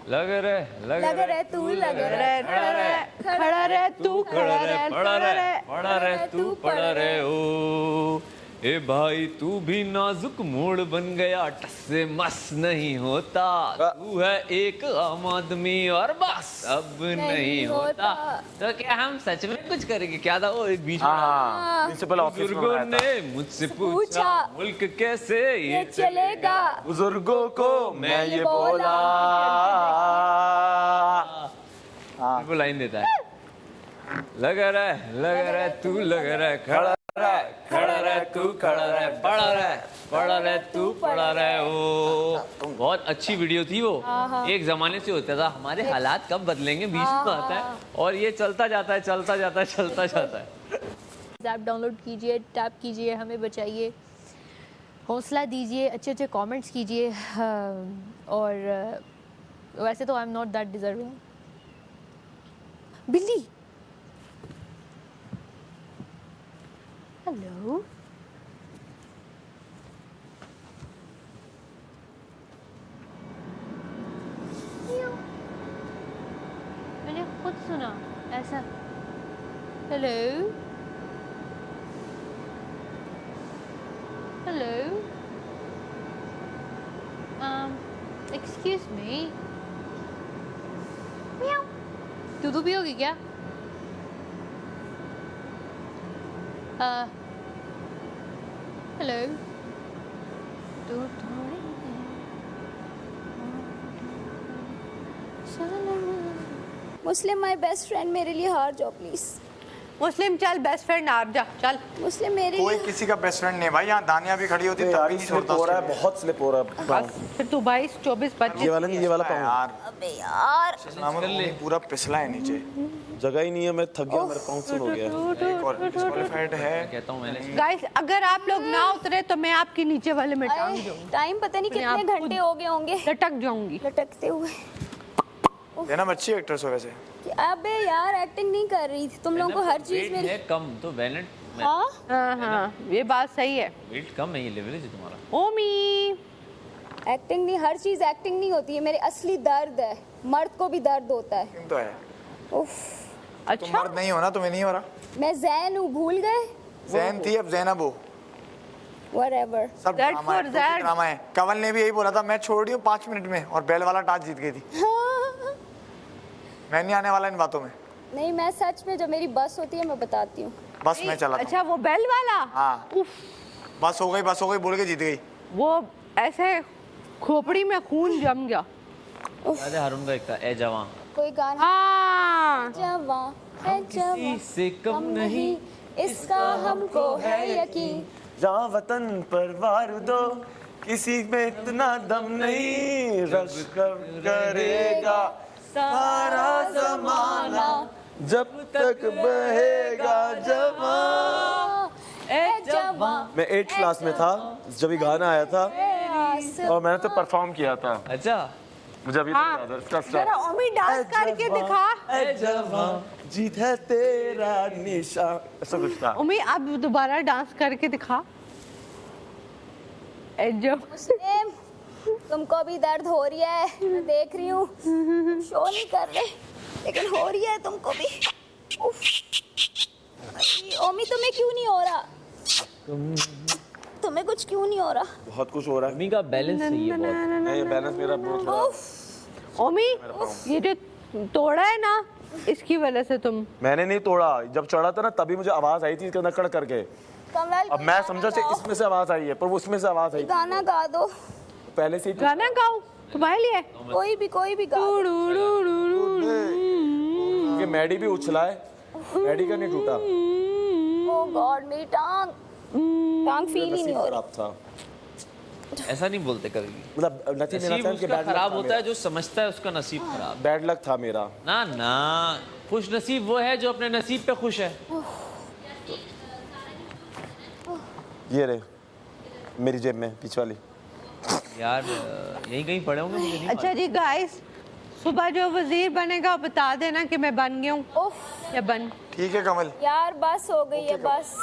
Speaker 2: लग रहे
Speaker 4: तू लग रहे
Speaker 7: खड़ा रहे तू खड़ा रहे
Speaker 2: पड़ा रहे तू पड़ा रहे ओ, ए भाई तू भी नाजुक मोड़ बन गया, टस से मस नहीं होता, तू है एक आम आदमी और बस अब नहीं होता। तो क्या हम सच में कुछ करेंगे? क्या था वो एक बीच में बुजुर्गों ने मुझसे पूछा मुल्क कैसे ये
Speaker 4: चलेगा,
Speaker 5: बुजुर्गों को मैं ये बोला।
Speaker 2: वो लाइन देता है, लग रहा है तू लग रहा है, खड़ा रहे तू खड़ा रहे, पड़ा रहे तू पड़ा रहे। ओ बहुत अच्छी वीडियो थी वो, एक जमाने से होता था, हमारे हालात कब बदलेंगे बीच में आता है, और ये चलता जाता है।
Speaker 3: ऐप डाउनलोड कीजिए, टैप कीजिए, हमें बचाइए, हौसला दीजिए, अच्छे कमेंट्स कीजिए। और वैसे तो I am not that deserving. बिल्ली, हेलो, मैंने खुद सुना ऐसा। हेलो हेलो, एक्सक्यूज मी, दूध पियोगी क्या? Hello,
Speaker 4: Muslim my best friend, मेरे लिए हार जाओ प्लीज।
Speaker 7: मुस्लिम चल बेस्ट फ्रेंड आप जा चल।
Speaker 4: मुस्लिम मेरे
Speaker 1: कोई
Speaker 4: लिए
Speaker 1: किसी का बेस्ट फ्रेंड नहीं भाई, यहाँ दानिया भी खड़ी होती तब भी नहीं छोड़ता
Speaker 5: हो रहा है,
Speaker 1: उसके लिए।
Speaker 5: बहुत स्लिप हो रहा है।
Speaker 7: बस फिर तू 22, 24, 25
Speaker 5: ये वाला नहीं, ये वाला पाऊँ।
Speaker 1: यार
Speaker 4: अबे यार
Speaker 1: पूरा पिछला है नीचे।
Speaker 5: जगह ही नहीं है, मैं थक गया, मेरा पाँव सुन हो गया।
Speaker 1: डिस्क्वालीफाइड है।
Speaker 2: कहता हूँ मैंने,
Speaker 7: गाइस अगर आप लोग ना उतरे तो मैं आपके नीचे वाले में टांग दूंगी,
Speaker 4: टाइम पता नहीं
Speaker 7: अपने आप
Speaker 4: कितने घंटे
Speaker 7: खुद
Speaker 4: हो गए होंगे
Speaker 7: लटक जाऊंगी।
Speaker 4: लटकते हुए।
Speaker 1: जैनब अच्छी एक्ट्रेस हो वैसे।
Speaker 4: अबे यार एक्टिंग नहीं कर रही थी, तुम लोगों को हर चीज
Speaker 2: वेट
Speaker 4: में।
Speaker 2: है कम तो वेनेट
Speaker 4: हाँ
Speaker 7: हाँ ये बात सही है।
Speaker 2: वेट कम है, ये लेवरेज है तुम्हारा।
Speaker 7: ओमी
Speaker 4: एक्टिंग नहीं, हर चीज एक्टिंग नहीं होती है, मेरे असली दर्द है, मर्द को भी दर्द होता है।
Speaker 1: तुम तो है।
Speaker 4: उफ,
Speaker 1: तुम
Speaker 7: अच्छा
Speaker 1: मर्द नहीं हो ना, तुम्हें नहीं हो रहा।
Speaker 4: मैं जैन हूँ, भूल गए।
Speaker 1: जैन थी अब जैनब हो।
Speaker 4: Whatever.
Speaker 1: सब
Speaker 7: That
Speaker 1: ड्रामा
Speaker 7: for
Speaker 1: है,
Speaker 7: that.
Speaker 1: ड्रामा है। कंवल ने भी यही बोला था, मैं छोड़ रही हूँ 5 मिनट में, और बैल वाला टास्क जीत गई थी। मैं नहीं आने वाला इन बातों में।
Speaker 4: नहीं मैं सच में, जब मेरी बस होती है मैं बताती हूँ।
Speaker 1: बस मैं चला था।
Speaker 7: अच्छा वो बेल वाला
Speaker 1: हाँ बस हो गई बोल के जीत गई।
Speaker 7: वो ऐसे खोपड़ी में खून जम गया।
Speaker 2: याद है हारून का एक था, ए जवां
Speaker 4: कोई गाना
Speaker 7: हाँ
Speaker 4: जवां है जवां
Speaker 2: किसी से कम नहीं,
Speaker 4: इसका हमको है यकीन।
Speaker 5: जहाँ वतन पर वार दो, किसी में इतना दम नहीं, रश करेगा सारा जमाना, जब तक बहेगा जवां।
Speaker 4: ए जवां
Speaker 5: मैं 8th क्लास में था जब ये गाना आया था, और मैंने तो परफॉर्म किया था।
Speaker 2: अच्छा
Speaker 5: मुझे अभी तक याद है इसका
Speaker 7: जरा
Speaker 5: स्टार्ट।
Speaker 7: ओमी डांस करके दिखा।
Speaker 5: ए जवां जीत है तेरा निशान, ऐसा कुछ था।
Speaker 7: ओमी अब दोबारा डांस करके दिखा। ए जो
Speaker 4: मुस्लिम, तुमको भी दर्द हो रही है, मैं देख रही हूँ, शो नहीं कर रहे लेकिन हो रही है तुमको भी। उफ। ओमी तुम्हें क्यों नहीं हो रहा? तुम्हें कुछ क्यों नहीं हो रहा?
Speaker 5: बहुत कुछ हो रहा है।
Speaker 2: मम्मी का बैलेंस सही है बहुत।
Speaker 5: नहीं बैलेंस मेरा बहुत थोड़ा।
Speaker 7: ओमी ये जो तोड़ा है ना, इसकी वजह से तुम।
Speaker 5: मैंने नहीं तोड़ा, जब चढ़ा था ना तभी मुझे आवाज आई थी इसके अंदर कड़ करके।
Speaker 4: कमल
Speaker 5: अब मैं समझा से इसमें से आवाज आई है, पर वो उसमें से आवाज आई थी।
Speaker 4: गाना गा दो,
Speaker 5: पहले से ही
Speaker 7: गाना गाओ तुम्हारे लिए।
Speaker 4: कोई भी गा दो।
Speaker 5: ये मैडी भी उछला है, मैडी का नहीं टूटा।
Speaker 4: ओ गॉड मेरी टांग फील ही नहीं हो रही।
Speaker 5: खराब था,
Speaker 2: ऐसा नहीं बोलते कभी भी।
Speaker 5: मतलब नथी मेरा
Speaker 2: नसीब
Speaker 5: था कि
Speaker 2: उसका
Speaker 5: बैड
Speaker 2: खराब
Speaker 5: लक
Speaker 2: होता है जो समझता है उसका नसीब खराब।
Speaker 5: बैड लक था मेरा।
Speaker 2: ना ना, खुश नसीब वो है जो अपने नसीब पे खुश है।
Speaker 5: ये रहे मेरी जेब में पीछे वाली।
Speaker 2: यार यहीं कहीं पड़े होंगे, मुझे नहीं
Speaker 7: अच्छा जी गाइस, सुबह जो वजीर बनेगा बता देना कि मैं बन गया हूँ
Speaker 4: उफ
Speaker 7: या बन।
Speaker 1: ठीक है कमल।
Speaker 4: यार बस हो गई है बस।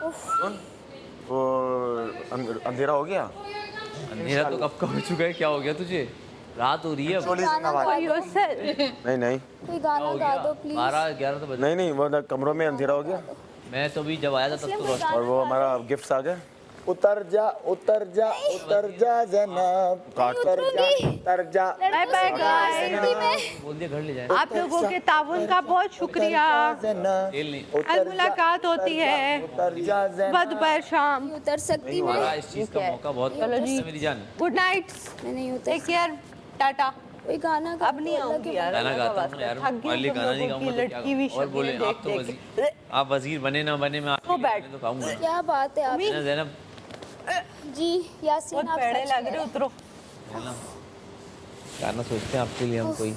Speaker 4: उफ
Speaker 5: वो अंधेरा हो गया।
Speaker 2: मालूम। अंधेरा तो कब का हो चुका है, क्या हो गया तुझे? रात हो रही है अब।
Speaker 4: गाना गा दो,
Speaker 5: नहीं
Speaker 4: कोई गाना गा दो प्लीज।
Speaker 2: 12-11 तो बजे।
Speaker 5: नहीं वो ना कमरों में अंधेरा हो गया,
Speaker 2: मैं तो भी जब आया था तब तो रोशनी।
Speaker 5: और वो हमारा गिफ्ट आ गया।
Speaker 1: उतर जा जनाब, उतर जा।
Speaker 7: बाय बाय गाइस,
Speaker 2: बोल दिया घर ले जाए।
Speaker 7: आप लोगों के ताउन का बहुत शुक्रिया।
Speaker 2: तेल नहीं
Speaker 7: कल मुलाकात होती है दोपहर शाम।
Speaker 4: उतर सकती मैं?
Speaker 2: हमारा इस चीज का मौका बहुत
Speaker 7: चलो जी।
Speaker 2: है मेरी जान।
Speaker 7: गुड नाइट,
Speaker 4: मैं नहीं उतर।
Speaker 7: Take care, tata.
Speaker 4: कोई गाना गा
Speaker 7: अब नहीं
Speaker 4: दो, अल्लाह
Speaker 7: आऊंगी
Speaker 4: के
Speaker 7: यार।
Speaker 2: गाना गाता हूँ यार,
Speaker 7: थक गई
Speaker 2: वाली
Speaker 7: तुम
Speaker 2: गाना नहीं
Speaker 7: लोगों की
Speaker 2: गाऊंगा तो क्या
Speaker 7: लटकी हुई
Speaker 2: गाऊं? और बोले
Speaker 7: शक्लें
Speaker 2: आप तो
Speaker 7: देख
Speaker 2: वजीर,
Speaker 7: देख।
Speaker 2: आप वजीर बने ना बने, मैं
Speaker 7: Go back.
Speaker 2: तो खाऊंगा ना।
Speaker 4: क्या बात है आप
Speaker 2: ज़ैनब
Speaker 4: जी। यासीन
Speaker 7: बहुत
Speaker 4: आप
Speaker 7: पेड़े
Speaker 4: सच
Speaker 7: लग
Speaker 4: में।
Speaker 7: रहे, उतरो।
Speaker 2: गाना सोचते हैं आपके लिए हम कोई।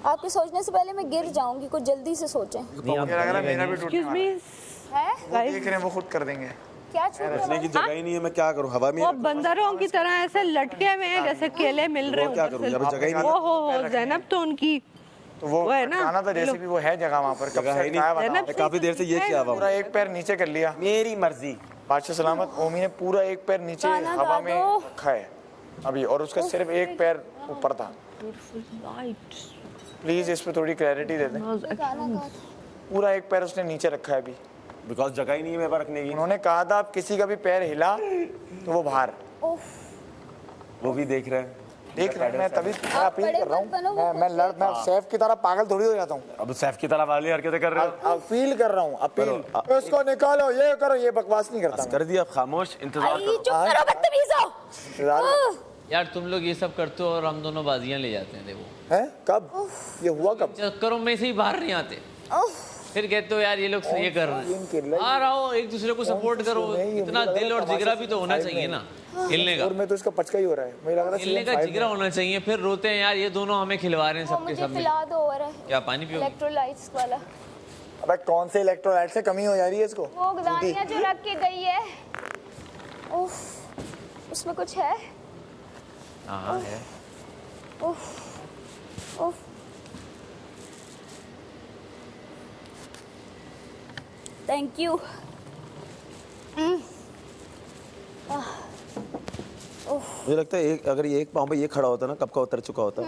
Speaker 4: आपके सोचने से पहले मैं गिर जाऊंगी, कुछ जल्दी से सोचें।
Speaker 2: नहीं आप
Speaker 1: मुझे लग रहा है मेरा भी टूटने
Speaker 7: एक्सक्यूज
Speaker 1: वाला
Speaker 7: मी,
Speaker 1: है।
Speaker 4: है
Speaker 1: वो देख रहे हैं, वो खुद कर देंगे।
Speaker 4: क्या छूट
Speaker 5: रखने की जगह ही नहीं है, मैं क्या करूं? हवा में ही
Speaker 7: वो
Speaker 5: रखूं?
Speaker 7: बंदरों की तरह ऐसे लटके हुए हैं जैसे केले मिल रहे
Speaker 5: वो क्या
Speaker 7: हैं
Speaker 5: करूं?
Speaker 7: ऊपर
Speaker 5: यहाँ पे जगह ही
Speaker 7: से।
Speaker 5: नहीं
Speaker 7: ओ हो ज़ैनब तो उनकी
Speaker 1: तो वो
Speaker 7: है ना?
Speaker 1: गाना था, जैसे भी वो है जगह वहाँ पर, कब
Speaker 5: जगह
Speaker 1: से
Speaker 5: है नहीं।
Speaker 1: अटकाया हुआ था।
Speaker 7: ज़ैनब
Speaker 5: मैं काफी देर से ये किया हुआ
Speaker 1: पूरा
Speaker 5: हूं।
Speaker 1: एक पैर नीचे कर लिया,
Speaker 5: मेरी मर्जी।
Speaker 1: बादशाह सलामत। ओमी ने पूरा एक पैर नीचे
Speaker 4: गाना
Speaker 1: हवा
Speaker 4: गा
Speaker 1: में
Speaker 4: दो।
Speaker 1: रखा है अभी, और उसका सिर्फ एक पैर ऊपर था। प्लीज इस पे थोड़ी क्लैरिटी दे दें।
Speaker 4: गाना गा दो।
Speaker 1: पूरा एक पैर उसने नीचे रखा है अभी।
Speaker 5: बिकॉज जगह ही नहीं है मेरे पास रखने की।
Speaker 1: उन्होंने कहा था आप किसी का भी पैर हिला तो वो बाहर।
Speaker 4: उफ
Speaker 5: वो भी देख रहे हैं।
Speaker 1: देख रहे हैं, मैं तभी अपील
Speaker 4: बड़े
Speaker 1: कर रहा
Speaker 4: मत बनो, वो
Speaker 1: हूँ। मैं सैफ की तरह पागल थोड़ी हो जाता हूँ।
Speaker 5: अब सैफ की तरह वाली हरकतें कर रहे हो।
Speaker 1: अपील कर रहा हूँ, अपील।
Speaker 5: करो।
Speaker 1: उसको निकालो, ये करो, ये बकवास नहीं करता
Speaker 5: बस कर दिया, खामोश इंतजार
Speaker 4: आई
Speaker 5: करो।
Speaker 4: चुप करो बदतमीजो।
Speaker 1: मैं।
Speaker 2: यार तुम लोग ये सब करते हो और हम दोनों बाजियां ले जाते हैं। देखो
Speaker 1: हैं? कब ये हुआ? कब?
Speaker 2: चक्करों में से ही बाहर नहीं आते, फिर कहते हो यार ये लोग ये कर रहे हैं। आ रहो, एक दूसरे को सपोर्ट करो। इतना दिल और जिगरा भी तो होना चाहिए ना हिलने का।
Speaker 1: और मैं तो इसका पचका ही हो रहा है, मुझे लग रहा है
Speaker 2: हिलने का जिगरा होना चाहिए। फिर रोते हैं यार ये दोनों हमें खिलवा रहे हैं सबके
Speaker 4: मुझे
Speaker 2: सब में।
Speaker 4: पिला दो और
Speaker 2: क्या पानी पियो?
Speaker 4: इलेक्ट्रोलाइट्स वाला।
Speaker 1: अबे कौन से इलेक्ट्रोलाइट से कमी हो जा रही है इसको?
Speaker 4: वो दानियाँ जो रख के गई है, उफ उसमें कुछ है।
Speaker 2: हाँ है।
Speaker 4: उफ उफ। Thank you.
Speaker 5: मुझे लगता है अगर ये एक पाँव पे ये खड़ा होता ना, कब का उतर चुका होता।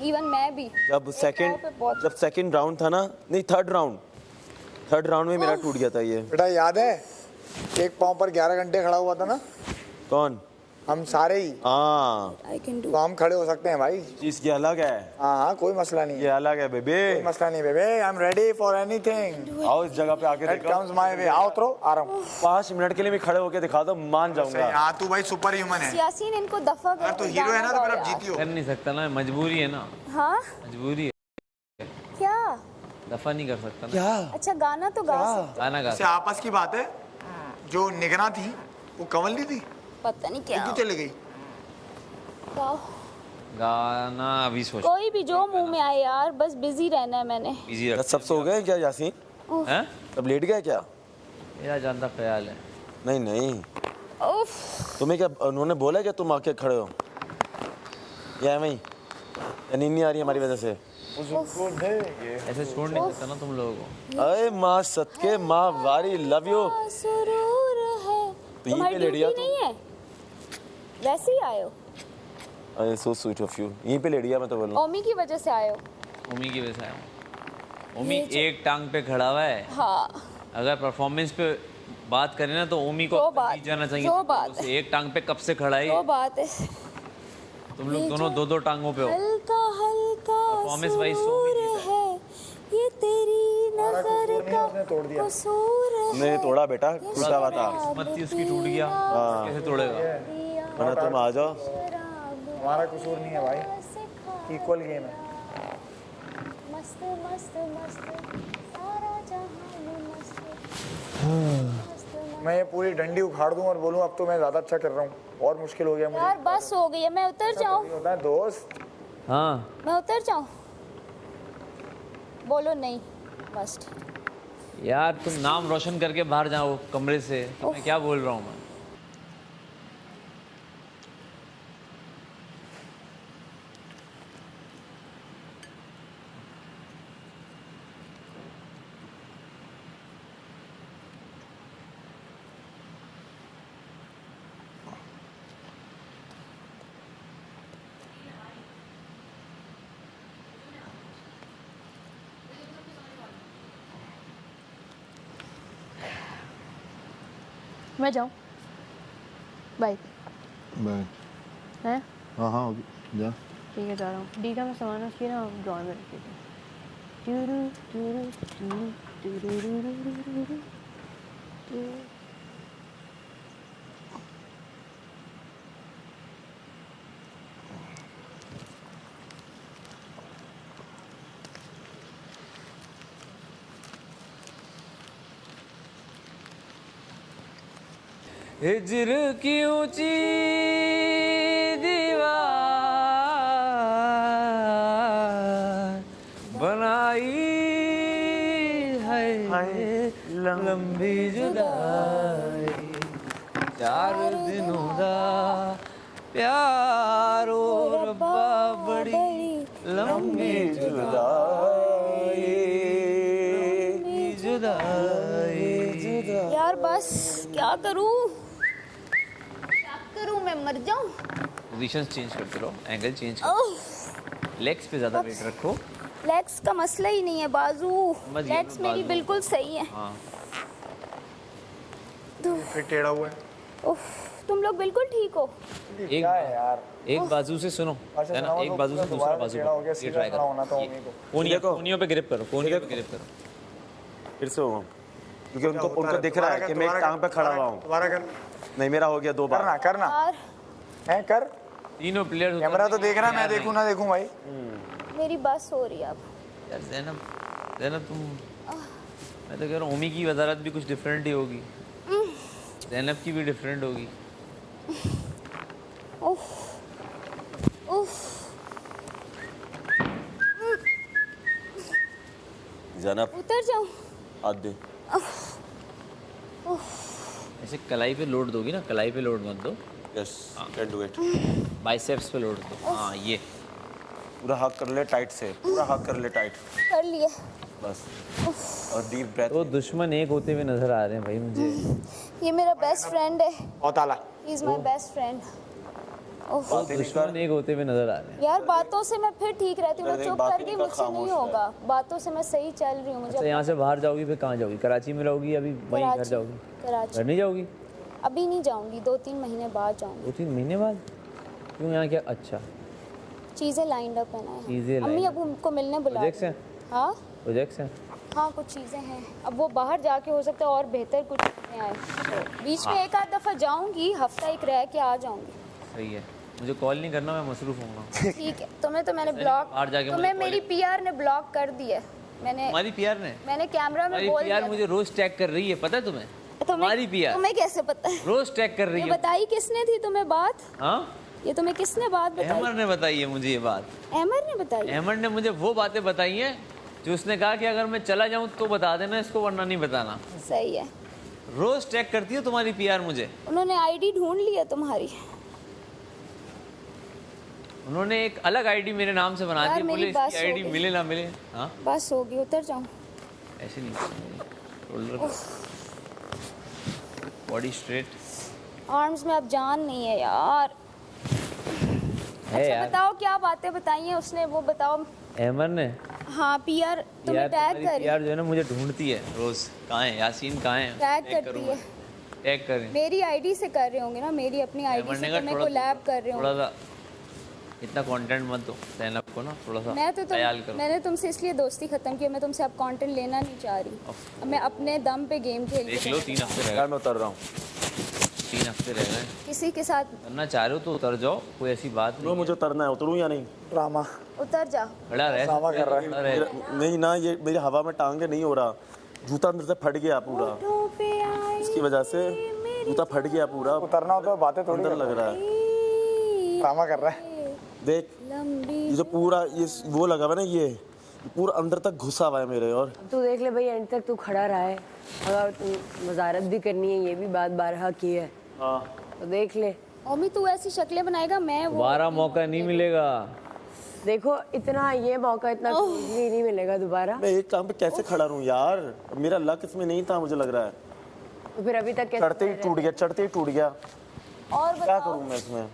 Speaker 4: इवन मैं भी
Speaker 5: जब सेकंड राउंड था ना, नहीं थर्ड राउंड में मेरा टूट गया था ये।
Speaker 1: बेटा याद है एक पाँव पर 11 घंटे खड़ा हुआ था ना?
Speaker 5: कौन?
Speaker 1: हम सारे ही।
Speaker 5: हाँ,
Speaker 1: तो हम खड़े हो सकते हैं भाई।
Speaker 5: चीज ये अलग है।
Speaker 1: हाँ, कोई मसला नहीं
Speaker 5: ये अलग है बेबे।
Speaker 1: कोई मसला नहीं बेबे, I am ready for anything.
Speaker 5: आओ इस जगह पे आके देखो।
Speaker 1: Comes my way. आओ उतरो, आ रहा हूँ।
Speaker 5: 5 मिनट के लिए भी खड़े होके दिखा दो, मान जाऊंगा।
Speaker 1: हाँ तू भाई सुपर ह्यूमन है।
Speaker 4: यासीन इनको दफा कर।
Speaker 1: तो हीरो है ना, तो फिर आप जीती हो।
Speaker 2: कर नहीं सकता ना, मजबूरी है ना।
Speaker 4: हाँ
Speaker 2: मजबूरी है,
Speaker 4: क्या?
Speaker 2: दफा नहीं कर सकता ना।
Speaker 5: क्या?
Speaker 4: अच्छा गाना तो गा सकते।
Speaker 2: गाना गा
Speaker 1: इससे आपस की बात है। जो निगरान थी वो कंवल नहीं थी,
Speaker 4: पता नहीं क्या
Speaker 1: क्यों चली गई?
Speaker 4: गाओ।
Speaker 2: गाना अभी सोच।
Speaker 4: कोई भी जो मुंह में आए यार, बस बिजी रहना है मैंने।
Speaker 2: बिजी रख।
Speaker 5: सब सो गए क्या यासीन?
Speaker 2: हैं?
Speaker 5: सब लेट गए क्या?
Speaker 2: मेरा जानता ख्याल है।
Speaker 5: नहीं
Speaker 4: उफ।
Speaker 5: तुम्हें क्या उन्होंने बोला क्या तुम आके खड़े हो? या वही या नींद नहीं आ रही हमारी वजह से?
Speaker 2: ऐसे छोड़ नहीं सकता ना तुम लोगों को।
Speaker 5: अरे माँ सदके, माँ वारी लव यू।
Speaker 4: सुरूर है।
Speaker 5: तो यहीं पे लेट गया तू?
Speaker 4: नहीं है, वैसे ही आए हो।
Speaker 5: अरे सो स्वीट ऑफ यू। यहीं पे लेट गया मैं तो बोल रहा हूँ।
Speaker 4: ओमी की वजह से आए हो।
Speaker 2: ओमी की वजह से आया हूँ। ओमी एक टांग पे खड़ा हुआ है।
Speaker 4: हाँ
Speaker 2: अगर परफॉर्मेंस पे बात करें ना तो ओमी को जीत जाना चाहिए।
Speaker 4: जो बात
Speaker 2: उसे एक टांग पे कब से खड़ा है?
Speaker 4: वो बात है।
Speaker 2: तुम लोग दोनों दो टांगों पे हो।
Speaker 4: हल्का हल्का
Speaker 2: परफॉर्मेंस वाइज
Speaker 4: सुरूर है, ये तेरी नजर का कसूर है।
Speaker 5: नहीं तोड़ा बेटा, टूटा हुआ था।
Speaker 2: किस्मत थी उसकी, टूट गया। कैसे तोड़ेगा?
Speaker 5: वरना तुम आ जाओ।
Speaker 1: हमारा कसूर नहीं है भाई, इक्वल गेम है।
Speaker 4: मस्त मस्त मस्त सारा जहां मस्त।
Speaker 1: मैं ये पूरी डंडी उखाड़ दूं और बोलूं अब तो मैं ज्यादा अच्छा कर रहा हूँ, और मुश्किल हो गया मुझे।
Speaker 4: यार बस हो गई है, मैं उतर जाऊं?
Speaker 1: होता है दोस्त।
Speaker 2: हाँ
Speaker 4: मैं उतर जाऊं? बोलो नहीं मस्ट।
Speaker 2: यार तुम नाम रोशन करके बाहर जाओ कमरे से। मैं क्या बोल रहा हूँ मैं?
Speaker 3: मैं जाऊँ? बाय।
Speaker 6: बाय।
Speaker 3: हैं?
Speaker 6: हाँ हाँ जा।
Speaker 3: ठीक है जा रहा हूँ। डी का मैं सामान उसकी ना ड्रॉर में रख देती हूँ।
Speaker 2: हिजर की ऊंची दीवार बनाई है लंबी जुदाई, 4 दिनों दा प्यार ओ रब्बा बड़ी लंबी जुदाई,
Speaker 4: यार बस क्या करूं मैं मर जाऊं?
Speaker 2: पोजीशंस चेंज करते रहो, एंगल चेंज करो, लेग्स पे ज्यादा वेट रखो।
Speaker 4: लेग्स का मसला ही नहीं है, बाजू लेग्स मेरी बिल्कुल सही है।
Speaker 2: हाँ
Speaker 1: फिर टेढ़ा हुआ है।
Speaker 4: उफ, तुम लोग बिल्कुल ठीक हो।
Speaker 2: एक
Speaker 1: यार
Speaker 2: एक बाजू से सुनो है ना, एक बाजू से दूसरा बाजू ये ट्राई करो। कोनियों पे ग्रिप करो, कोनियों पे ग्रिप करो।
Speaker 5: फिर से होगा क्योंकि उनको दिख रहा है कि मैं एक टांग पे खड़ा हुआ हूँ।
Speaker 1: दोबारा कर।
Speaker 5: नहीं मेरा हो गया 2 बार।
Speaker 1: करना है कर।
Speaker 2: तीनों प्लेयर
Speaker 1: कैमरा तो देख रहा है, मैं देखूं ना देखूं भाई।
Speaker 4: मेरी बस हो रही है अब।
Speaker 2: यार ज़ैनब तुम, मैं तो कह रहा हूँ ओमी की वजारत भी कुछ डिफरेंट ही होगी, ज़ैनब की भी डिफरेंट होगी।
Speaker 4: उफ उफ
Speaker 5: ज़ैनब
Speaker 4: उतर जाऊं?
Speaker 5: हाथ दे।
Speaker 2: ऐसे कलाई पे लोड दोगी ना, कलाई पे लोड मत दो।
Speaker 5: Yes can do it.
Speaker 2: Biceps पे लोड दो। हाँ ये
Speaker 5: पूरा हक कर ले टाइट से, पूरा हक कर ले टाइट,
Speaker 4: कर लिए।
Speaker 5: बस। और डीप ब्रेथ।
Speaker 2: तो दुश्मन एक होते हुए नजर आ रहे हैं भाई मुझे।
Speaker 4: ये मेरा बेस्ट फ्रेंड है,
Speaker 1: बहुत आला।
Speaker 4: He is my best friend.
Speaker 2: तो दुश्मन एक होते हुए नजर आ रहे हैं।
Speaker 4: यार बातों से मैं फिर ठीक रहती हूँ, मैं चुप कर गई मुझसे नहीं होगा, बातों से मैं सही चल रही हूँ। मुझे
Speaker 2: अच्छा यहाँ से बाहर जाओगी फिर कहाँ जाओगी? कराची में रहोगी अभी वहीं घर जाओगी?
Speaker 4: कराची
Speaker 2: घर नहीं जाओगी?
Speaker 4: अभी नहीं जाऊंगी, 2-3 महीने बाद जाऊंगी।
Speaker 2: 2-3 महीने बाद? क्यों यहाँ क्या? अच्छा
Speaker 4: चीजें लाइंड अप है ना,
Speaker 2: चीजें
Speaker 4: अम्मी अब हमको मिलने बुला
Speaker 2: प्रोजेक्ट्स हैं?
Speaker 4: हाँ
Speaker 2: प्रोजेक्ट्स हैं?
Speaker 4: हाँ कुछ चीज़ें हैं, अब वो बाहर जाके हो सकता है और बेहतर कुछ चीज़ें आए, तो बीच में एक आध दफ़ा जाऊंगी, हफ्ता एक रह के आ जाऊंगी।
Speaker 2: सही है, मुझे कॉल नहीं करना, मैं मसरूफ होऊंगा।
Speaker 4: ठीक है, तुम्हें तो मैंने ब्लॉक,
Speaker 2: बाहर जाके
Speaker 4: तुम्हें मेरी पीआर ने ब्लॉक कर दिया। मैंने
Speaker 2: हमारी पीआर ने?
Speaker 4: मैंने कैमरा में बोल
Speaker 2: पीआर
Speaker 4: दिया।
Speaker 2: मुझे रोज टैग कर रही है, पता है तुम्हें? हमारी पीआर
Speaker 4: तुम्हें कैसे पता है?
Speaker 2: रोज टैग कर रही
Speaker 4: ये
Speaker 2: है।
Speaker 4: बताई किसने थी तुम्हें बात?
Speaker 2: हाँ
Speaker 4: ये तुम्हें किसने बात बताई?
Speaker 2: अहमद ने बताई है मुझे ये बात।
Speaker 4: अहमद ने बताई?
Speaker 2: अहमद ने मुझे वो बातें बताई हैं जो उसने कहा कि अगर मैं चला जाऊं तो बता देना इसको, वरना नहीं बताना।
Speaker 4: सही है।
Speaker 2: रोज टैग करती है तुम्हारी पीआर मुझे।
Speaker 4: उन्होंने आईडी ढूंढ ली है तुम्हारी।
Speaker 2: उन्होंने एक अलग आईडी मेरे नाम से बना दी, बोले इसकी आईडी मिले ना मिले। हाँ
Speaker 4: बस होगी, उतर जाऊं?
Speaker 2: ऐसे नहीं, बॉडी स्ट्रेट।
Speaker 4: आर्म्स में अब जान नहीं है यार। अच्छा बताओ क्या बातें बताई हैं उसने, वो बताओ।
Speaker 2: अहमद ने?
Speaker 4: हाँ पीआर तुम्हें टैग कर,
Speaker 2: पीआर जो है ना मुझे ढूंढती है रोज, कहाँ है यासीन, कहाँ है?
Speaker 4: टैग करती है।
Speaker 2: टैग करें?
Speaker 4: मेरी आईडी से कर रहे होंगे ना, मेरी अपनी आईडी से तुम्हें कोलैब कर रहे होंगे।
Speaker 2: थोड़ा सा इतना कंटेंट मत दो ज़ैनब को ना, थोड़ा सा ख्याल करो।
Speaker 4: मैंने तुमसे इसलिए दोस्ती खत्म की, मैं तुमसे अब कंटेंट लेना नहीं चाह रही। अब मैं अपने दम पे गेम खेल
Speaker 2: देख लो, 3 हफ्ते रह गए,
Speaker 5: मैं उतर रहा हूँ।
Speaker 2: 3 हफ्ते रह गए।
Speaker 4: किसी के साथ
Speaker 2: करना चाह रहे हो तो उतर जाओ, कोई ऐसी बात नहीं।
Speaker 5: मुझे उतरना है, उतरूँ या नहीं?
Speaker 1: ड्रामा
Speaker 4: उतर जा।
Speaker 2: खड़ा रहे,
Speaker 1: ड्रामा कर रहा है।
Speaker 5: नहीं ना, ये मेरी हवा में टांगे नहीं हो रहा, जूता अंदर से फट गया पूरा, इसकी वजह से जूता फट गया पूरा।
Speaker 1: उतरना हो तो बातें थोड़ी
Speaker 5: अंदर लग रहा है,
Speaker 1: ड्रामा कर रहा है।
Speaker 5: देख ये जो पूरा ये वो लगा हुआ है ना, ये पूरा अंदर तक घुसा हुआ है मेरे। और
Speaker 9: तू देख ले भाई, एंड तक तू खड़ा रहा है, अगर तू वजारत भी करनी है, ये भी बात बारहा की है।
Speaker 5: हाँ
Speaker 9: तो देख ले।
Speaker 4: ओमी तू ऐसी शक्लें बनाएगा, मैं वो
Speaker 2: दोबारा मौका नहीं मिलेगा।
Speaker 9: देखो इतना ये मौका इतना नहीं मिलेगा दोबारा।
Speaker 5: मैं एक काम पे कैसे खड़ा रहूं यार, मेरा लक इसमें नहीं था, मुझे लग रहा है।
Speaker 9: तो फिर अभी तक
Speaker 5: चढ़ते ही टूट गया, चढ़ते ही टूट गया।
Speaker 4: और
Speaker 5: क्या करूं मैं इसमें?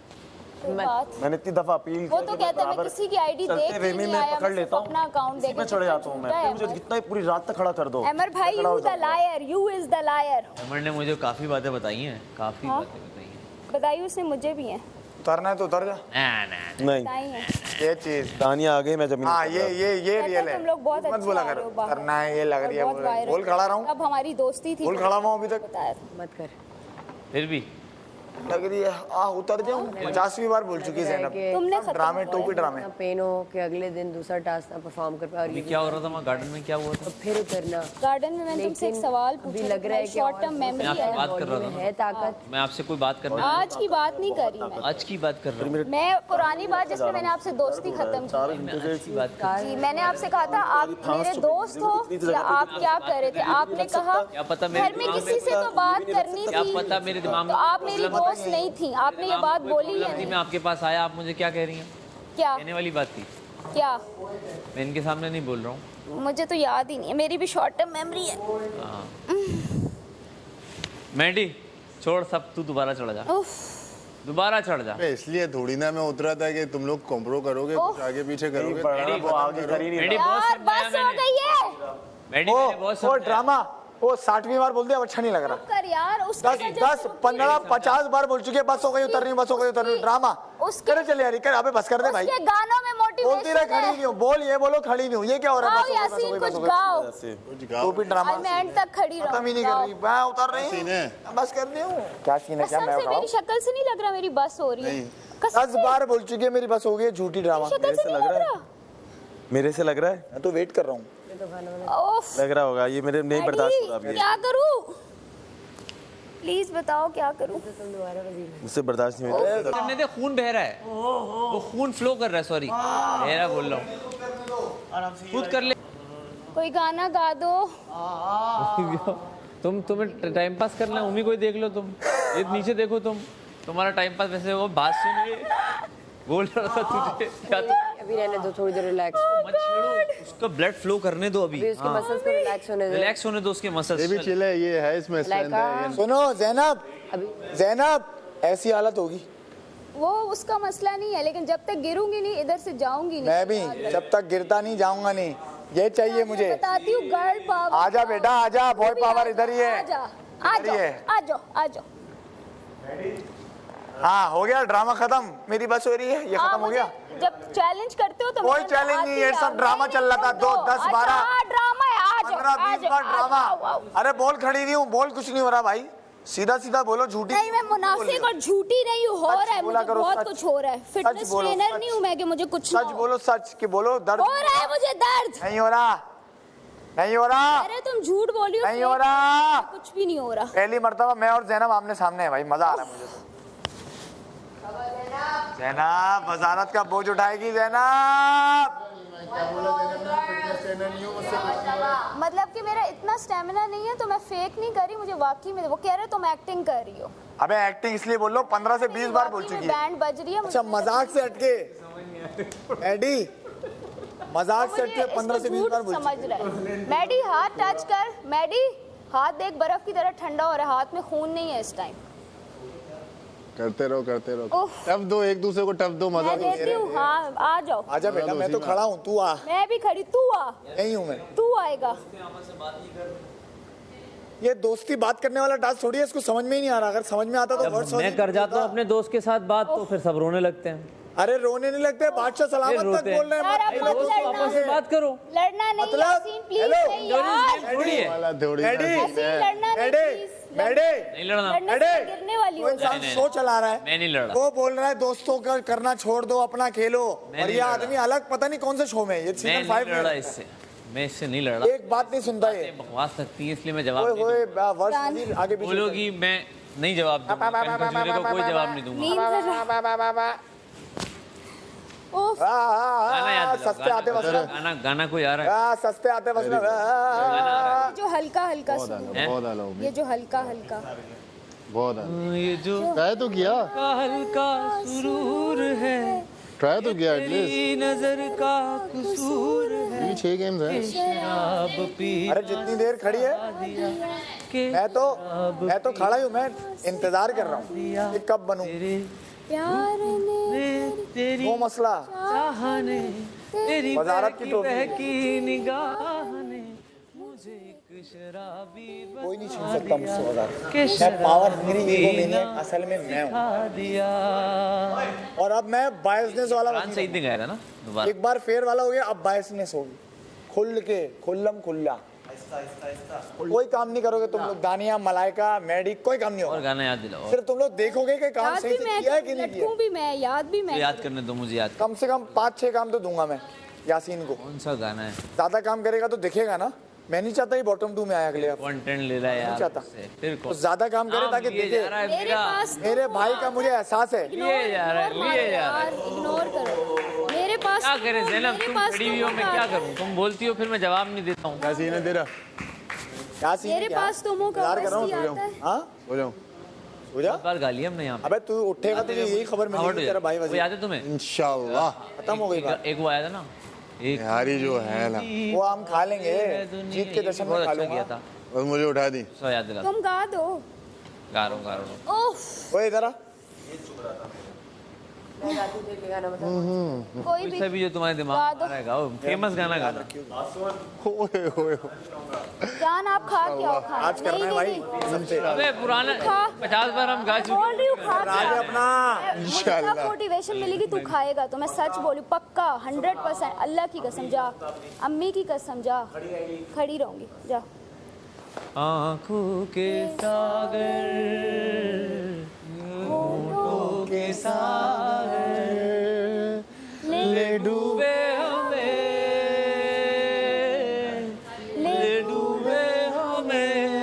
Speaker 4: बात
Speaker 5: मैंने इतनी दफा अपील
Speaker 4: वो तो कहता है मैं किसी की आईडी देख के नहीं आया,
Speaker 5: पकड़ लेता हूं,
Speaker 4: अपना अकाउंट देख
Speaker 5: मैं चढ़ जाता हूं। मैं फिर मुझे कितना पूरी रात तक खड़ा कर दो।
Speaker 4: अमर भाई you the liar, you is the liar.
Speaker 2: Amar ने मुझे काफी बातें बताई हैं, काफी बातें बताई हैं।
Speaker 4: बताइए उसने मुझे भी है।
Speaker 1: उतरना है तो उतर जा।
Speaker 5: नहीं
Speaker 4: बताई है।
Speaker 1: ये चीज
Speaker 5: दानिया आ गई, मैं जमीन
Speaker 1: हाँ ये रियल है।
Speaker 4: तुम लोग बहुत
Speaker 1: मत
Speaker 4: अच्छे
Speaker 1: बोला
Speaker 4: आ
Speaker 1: कर,
Speaker 4: रहे हो बाहर।
Speaker 1: उतरना है ये लग रही है।
Speaker 4: बहुत वायरल।
Speaker 1: बोल खड़ा रहा हूँ,
Speaker 4: अब हमारी दोस्ती थी,
Speaker 1: बोल खड़ा हुआ हूँ अभी तक।
Speaker 4: बताया
Speaker 9: मत कर।
Speaker 2: फिर भी
Speaker 1: लग रही है उतर जाऊँ। 50वीं बार बोल चुकी ज़ैनब।
Speaker 4: तुमने
Speaker 1: ड्रामे टोपी ड्रामे।
Speaker 9: इतना पेन हो कि अगले दिन दूसरा टास्क ना परफॉर्म कर पाए। और
Speaker 2: अभी
Speaker 9: ये
Speaker 2: क्या हो रहा था वहाँ गार्डन में, क्या हुआ था?
Speaker 9: फिर उतरना।
Speaker 4: गार्डन में मैंने तुमसे एक सवाल पूछा,
Speaker 9: लग रहा है कि
Speaker 4: शॉर्ट टर्म मेमोरी
Speaker 2: मैं आपसे बात कर रहा था
Speaker 9: है
Speaker 2: ना,
Speaker 9: ताकत।
Speaker 2: मैं आपसे कोई बात करना,
Speaker 4: आज की बात नहीं कर रही मैं,
Speaker 2: आज की बात कर रहा हूँ।
Speaker 4: मैं पुरानी बात जिसमें मैंने आपसे दोस्ती खत्म की।
Speaker 2: मैं आज की बात कर
Speaker 4: जी मैंने आपसे कहा था आप मेरे दोस्त हो या आप क्या कर रहे थे, आपने कहा
Speaker 2: क्या पता मेरे
Speaker 4: घर में किसी से तो बात करनी
Speaker 2: क्या
Speaker 4: थी,
Speaker 2: पता मेरे दिमाग
Speaker 4: तो
Speaker 2: में
Speaker 4: आप मेरी दोस्त नहीं थी, आपने ये बात बोली है
Speaker 2: थी। मैं आपके पास आया, आप मुझे क्या कह रही हैं?
Speaker 4: क्या
Speaker 2: कहने वाली बात थी,
Speaker 4: क्या?
Speaker 2: मैं इनके सामने नहीं बोल रहा हूँ।
Speaker 4: मुझे तो याद ही नहीं है, मेरी भी शॉर्ट टर्म मेमोरी है।
Speaker 2: मैंडी छोड़ सब, तू दोबारा चढ़ जा,
Speaker 4: उफ,
Speaker 2: दोबारा चढ़ जा।
Speaker 6: इसलिए थोड़ी ना मैं उतरा था कि तुम लोग कॉम्प्रो करोगे, कुछ आगे पीछे करोगे।
Speaker 5: वो आगे कर ही नहीं
Speaker 2: मैडी
Speaker 5: रहा।
Speaker 2: बहुत
Speaker 4: यार
Speaker 2: समझाया
Speaker 4: बस हो
Speaker 2: मैंने,
Speaker 4: गई है।
Speaker 2: मैडी मैंने बहुत
Speaker 1: वो
Speaker 2: समझाया।
Speaker 1: ड्रामा वो 60वीं बार बोल दिया, अब अच्छा नहीं लग रहा।
Speaker 4: कर यार उसका
Speaker 1: 10 15 50 बार बोल चुके, बस हो गई उतरनी, बस हो गई उतरनी। ड्रामा
Speaker 4: उसके
Speaker 1: करे चले यार, कर अबे बस कर दे भाई।
Speaker 4: उसके गानों में
Speaker 1: बोलती रहे
Speaker 4: मोटिवेशन
Speaker 1: खड़ी
Speaker 4: है।
Speaker 1: नहीं हूँ, बोल ये बोलो खड़ी नहीं हूँ, ये क्या हो रहा है?
Speaker 4: गाओ
Speaker 1: बस हो गई, बस हो
Speaker 4: यासीन
Speaker 1: गई, बस
Speaker 4: कुछ
Speaker 1: हो गई।
Speaker 4: गाओ।
Speaker 1: टोपी ड्रामा
Speaker 4: आज मैं एंड तक खड़ी
Speaker 1: खत्म ही नहीं कर
Speaker 4: रहूं।
Speaker 1: रही, मैं उतर रही हूँ, बस कर दी हूँ। क्या सीन है, क्या
Speaker 4: कसम
Speaker 1: मैं
Speaker 4: से मेरी शक्ल से नहीं लग रहा मेरी बस हो रही है। कसम
Speaker 1: 10 बार बोल चुकी है मेरी बस हो गई, झूठी ड्रामा।
Speaker 4: शक्ल से नहीं लग रहा।
Speaker 5: मेरे से लग रहा है,
Speaker 1: मैं तो वेट कर रहा हूँ।
Speaker 4: ओफ,
Speaker 5: लग रहा होगा, ये मेरे नहीं बर्दाश्त हो रहा अभी।
Speaker 4: क्या करूं? प्लीज बताओ क्या करूं?
Speaker 5: मुझसे बर्दाश्त नहीं होता।
Speaker 2: करने दे, खून बह रहा है, वो खून फ्लो कर रहा है, सॉरी मेरा बोल रहा हूँ, खुद कर ले।
Speaker 4: कोई गाना गा दो।
Speaker 2: तुम्हें टाइम पास करना है, उम्मी कोई देख लो, तुम ये नीचे देखो, तुम्हारा टाइम पास वैसे वो बात सुन रही है, बोल रहा था तुझे क्या
Speaker 9: अभी रहने दो, थोड़ी देर रिलैक्स।
Speaker 2: मत छेड़ो, उसका ब्लड फ्लो करने दो अभी।
Speaker 9: उसके मसल्स को रिलैक्स होने दो।
Speaker 2: रिलैक्स होने दो उसके मसल्स।
Speaker 6: ये भी चिल है, ये है इसमें स्ट्रेंथ है।
Speaker 1: सुनो ज़ैनब, ज़ैनब ऐसी हालत होगी।
Speaker 4: वो उसका मसला नहीं है, लेकिन जब तक गिरूंगी नहीं इधर से जाऊंगी नहीं।
Speaker 1: मैं भी जब तक गिरता नहीं जाऊंगा नहीं, ये चाहिए मुझे।
Speaker 4: बताती हूँ गर्ल पावर।
Speaker 1: आजा बेटा आजा, बॉय पावर इधर ही है।
Speaker 4: आजा आजा आजा आजा।
Speaker 1: हाँ हो गया ड्रामा खत्म, मेरी बस हो रही है, ये खत्म हो गया।
Speaker 4: जब चैलेंज करते हो तो
Speaker 1: कोई चैलेंज नहीं, ये सब ड्रामा चल रहा था। 2 10 12
Speaker 4: ड्रामा है।
Speaker 1: 15 20 बार ड्रामा। अरे बोल खड़ी नहीं हूँ, बोल कुछ नहीं हो रहा भाई, सीधा सीधा बोलो। झूठी
Speaker 4: नहीं, मैं मुनाफिक और झूठी नहीं हूँ, हो रहा है मुझे बहुत कुछ हो रहा है। फिटनेस ट्रेनर नहीं हूँ मैं कि मुझे कुछ
Speaker 1: सच बोलो, सच कि बोलो। दर्द
Speaker 4: हो रहा है मुझे, दर्द
Speaker 1: नहीं हो रहा, नहीं हो रहा।
Speaker 4: अरे तुम झूठ बोली हो,
Speaker 1: नहीं हो रहा,
Speaker 4: कुछ भी नहीं हो रहा।
Speaker 1: पहली मर्तबा मैं और ज़ैनब आमने सामने है भाई, मजा आ रहा है मुझे। ज़ैनब वजारत का बोझ उठाएगी ज़ैनब।
Speaker 4: मतलब कि मेरा इतना स्टेमिना नहीं है, तो मैं फेक नहीं कर रही, मुझे वाकई में वो कह रहे तुम एक्टिंग कर रही हो।
Speaker 1: अबे एक्टिंग इसलिए बोल लो, 15 से 20 बार बोल चुकी है।
Speaker 4: बैंड बज रही है।
Speaker 1: अच्छा मजाक से हटके एडी, मजाक से हटके 15 से 20 बार बोल
Speaker 4: समझ रहा है। मैडी हाथ टच कर, मैडी हाथ देख, बर्फ की तरह ठंडा हो रहा है, हाथ में खून नहीं है इस टाइम।
Speaker 6: करते रहो करते रहो, टफ दो एक दूसरे को, टफ दो, मजा दो।
Speaker 4: देती हूँ, हाँ आ जाओ।
Speaker 1: आजा बेटा, मैं तो खड़ा हूँ, तू आ।
Speaker 4: मैं भी खड़ी, तू आ।
Speaker 1: नहीं हूँ मैं,
Speaker 4: तू आएगा।
Speaker 1: ये दोस्ती बात करने वाला टास्क थोड़ी है, इसको समझ में ही नहीं आ रहा। अगर समझ में आता तो वर्ड
Speaker 2: मैं कर जाता हूँ अपने दोस्त के साथ बात, तो फिर सब रोने लगते हैं।
Speaker 1: अरे रोने नहीं लगते, बादशाह सलामत तक बोल रहे हैं।
Speaker 2: आपस में बात करो,
Speaker 4: लड़ना नहीं
Speaker 1: मतलब
Speaker 4: यासीन, प्लीज नहीं यार।
Speaker 2: थोड़ी है
Speaker 4: लड़ना नहीं प्लीज।
Speaker 2: नहीं लड़ना,
Speaker 4: गिरने वाली हो।
Speaker 1: इंसान शो चला रहा है,
Speaker 2: मैं नहीं लड़ रहा।
Speaker 1: वो बोल रहा है दोस्तों का करना छोड़ दो, अपना खेलो। और ये आदमी अलग पता नहीं कौन से शो में, ये सीजन 5 में।
Speaker 2: इससे मैं इससे नहीं लड़ रहा।
Speaker 1: एक बात नहीं सुनता ये,
Speaker 2: बकवास लगती है इसलिए मैं जवाब नहीं दूंगा।
Speaker 1: वर्ष आगे पीछे
Speaker 2: बोलोगी मैं नहीं जवाब दूंगा, कंफ्यूजन को कोई जवाब नहीं दूंगा। गाना याद दिलाओ,
Speaker 1: सस्ते आते बस
Speaker 2: गाना गाना कोई आ रहा है।
Speaker 1: सस्ते आते बस
Speaker 4: जो हल्का हल्का ये जो हल्का हल्का
Speaker 6: बहुत
Speaker 2: ये जो
Speaker 6: ट्राई तो किया,
Speaker 2: हल्का सुरूर है,
Speaker 6: ट्राई तो किया एटलीस्ट।
Speaker 2: तेरी नजर का कसूर है,
Speaker 6: 6 गेम्स हैं।
Speaker 2: शराब पी।
Speaker 1: अरे जितनी देर खड़ी है, मैं तो खड़ा ही हूँ, मैं इंतजार कर रहा हूँ कि कब बनूं।
Speaker 4: प्यार ने
Speaker 2: तेरी
Speaker 1: वो मसला
Speaker 2: चाहने, तेरी
Speaker 1: वजारत की टोपी।
Speaker 2: बहकी निगाह ने मुझे एक शराबी
Speaker 1: कोई नहीं छीन सकता मुझसे वजारत।
Speaker 2: के
Speaker 1: मैं पावर मेरी ईगो में नहीं है, असल में मैं हूँ।
Speaker 2: दिया।
Speaker 1: और अब मैं बायसनेस वाला
Speaker 2: कुरान सही दिन गया था ना दोबारा।
Speaker 1: एक बार फेयर वाला हो गया, अब बायसनेस होगी। खुल के खुल्लम खुल्ला, कोई काम नहीं करोगे तुम लोग। दानिया, मलाइका, मैडी, कोई काम नहीं
Speaker 2: और
Speaker 1: होगा।
Speaker 2: गाना याद दिलाओ,
Speaker 1: फिर तुम लोग देखोगे कि काम
Speaker 4: याद
Speaker 1: सही
Speaker 4: भी
Speaker 1: से
Speaker 4: मैं,
Speaker 1: किया है कि नहीं किया।
Speaker 4: लटकूं भी मैं, याद भी मैं।
Speaker 2: तो याद करने दो मुझे, याद
Speaker 1: कम से कम 5-6 काम तो दूंगा मैं यासीन को।
Speaker 2: कौन सा गाना है?
Speaker 1: ज्यादा काम करेगा तो दिखेगा ना। मैं नहीं चाहता ये बॉटम 2 में आया अगले हफ्ते।
Speaker 2: कंटेंट ले रहा है यार
Speaker 1: चाहता।
Speaker 2: उससे। फिर
Speaker 1: तो ज्यादा काम करे ताकि दिखे। मेरे भाई का मुझे एहसास है।
Speaker 2: लिए जा रहा है, लिए जा रहा है।
Speaker 4: इग्नोर करो। मेरे पास
Speaker 2: क्या करें ज़ैनब, तुम खड़ी हुई हो, मैं क्या करूं? तुम बोलती हो फिर मैं जवाब नहीं देता हूँ।
Speaker 6: क्या सीन है तेरा?
Speaker 1: क्या सीन है?
Speaker 4: मेरे पास तुमों का
Speaker 1: इंतजार कर रहा हूँ,
Speaker 4: बस्ती
Speaker 1: सो
Speaker 4: आता है।
Speaker 1: हाँ
Speaker 6: हो जाऊं
Speaker 1: हो जा।
Speaker 2: बहुत बार गाली हमने यहाँ पे।
Speaker 1: अबे तू उठेगा तुझे यही खबर मिलेगी तेरा भाई
Speaker 2: वो
Speaker 1: वजीर।
Speaker 2: याद है तुम्हें?
Speaker 6: इंशाल्लाह
Speaker 1: खत्म हो गई बात।
Speaker 2: एक वो आया था ना, एक
Speaker 6: यारी जो है ना,
Speaker 1: वो हम खा लेंगे, जीत के जश्न में खा लूंगा।
Speaker 2: था,
Speaker 6: बस मुझे उठा दी।
Speaker 2: सो याद दिला।
Speaker 4: तुम गा दो।
Speaker 2: गा रहा हूँ।
Speaker 4: ओफ,
Speaker 1: ओए इधर आ।
Speaker 4: कोई भी
Speaker 2: कोई भी जो तुम्हारे दिमाग में आ रहा है गाओ, फेमस गाना गाना।
Speaker 6: ओए ओए
Speaker 4: जान आप खा के आओ। खा
Speaker 1: आज करना है भाई सबसे।
Speaker 2: अबे पुराना 50 बार हम गा चुके
Speaker 4: बोल रही हूँ खा
Speaker 1: राज अपना
Speaker 4: मुझे मोटिवेशन मिलेगी, तू खाएगा तो। मैं सच बोली पक्का 100%, अल्लाह की कसम। जा अम्मी की कसम, जा खड़ी रहूंगी, जा।
Speaker 2: आँखों के सागर, होठों के सागर, ले डूबे हमें, ले डूबे हमें,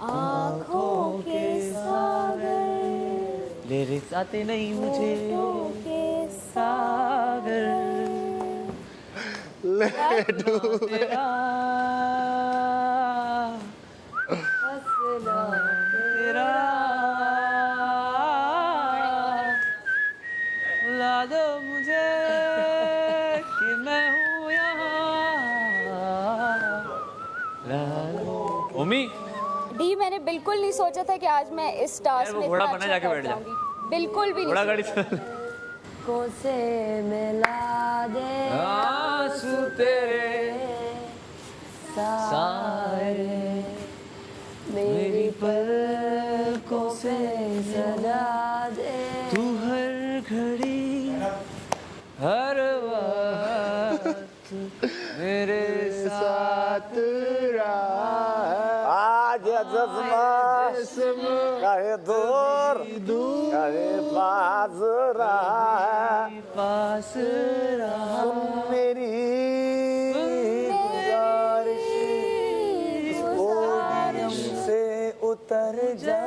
Speaker 4: आँखों के सागर,
Speaker 2: ले रिसाते नहीं मुझे
Speaker 4: के
Speaker 2: सागर,
Speaker 6: ले डूबे
Speaker 2: तेरा तेरा ला दे मम्मी
Speaker 4: डी मैंने बिल्कुल नहीं सोचा था कि आज मैं इस टास्क में
Speaker 2: घोड़ा
Speaker 4: इतना
Speaker 2: बना
Speaker 4: अच्छा
Speaker 2: जाके
Speaker 4: कर
Speaker 2: बैठ जा।
Speaker 4: जाऊंगी। बिल्कुल भी
Speaker 2: घोड़ा
Speaker 4: नहीं
Speaker 2: गाड़ी चल
Speaker 9: को से मिला दे
Speaker 2: आंसू तेरे सारे
Speaker 9: मेरी पलकों से सजा दे
Speaker 2: तू हर घड़ी हर वक्त मेरे साथ
Speaker 1: आज जज्बा कहे दूर कहे पास रहा है,
Speaker 2: पास रहा
Speaker 1: मेरी गुजारिश से उतर जा।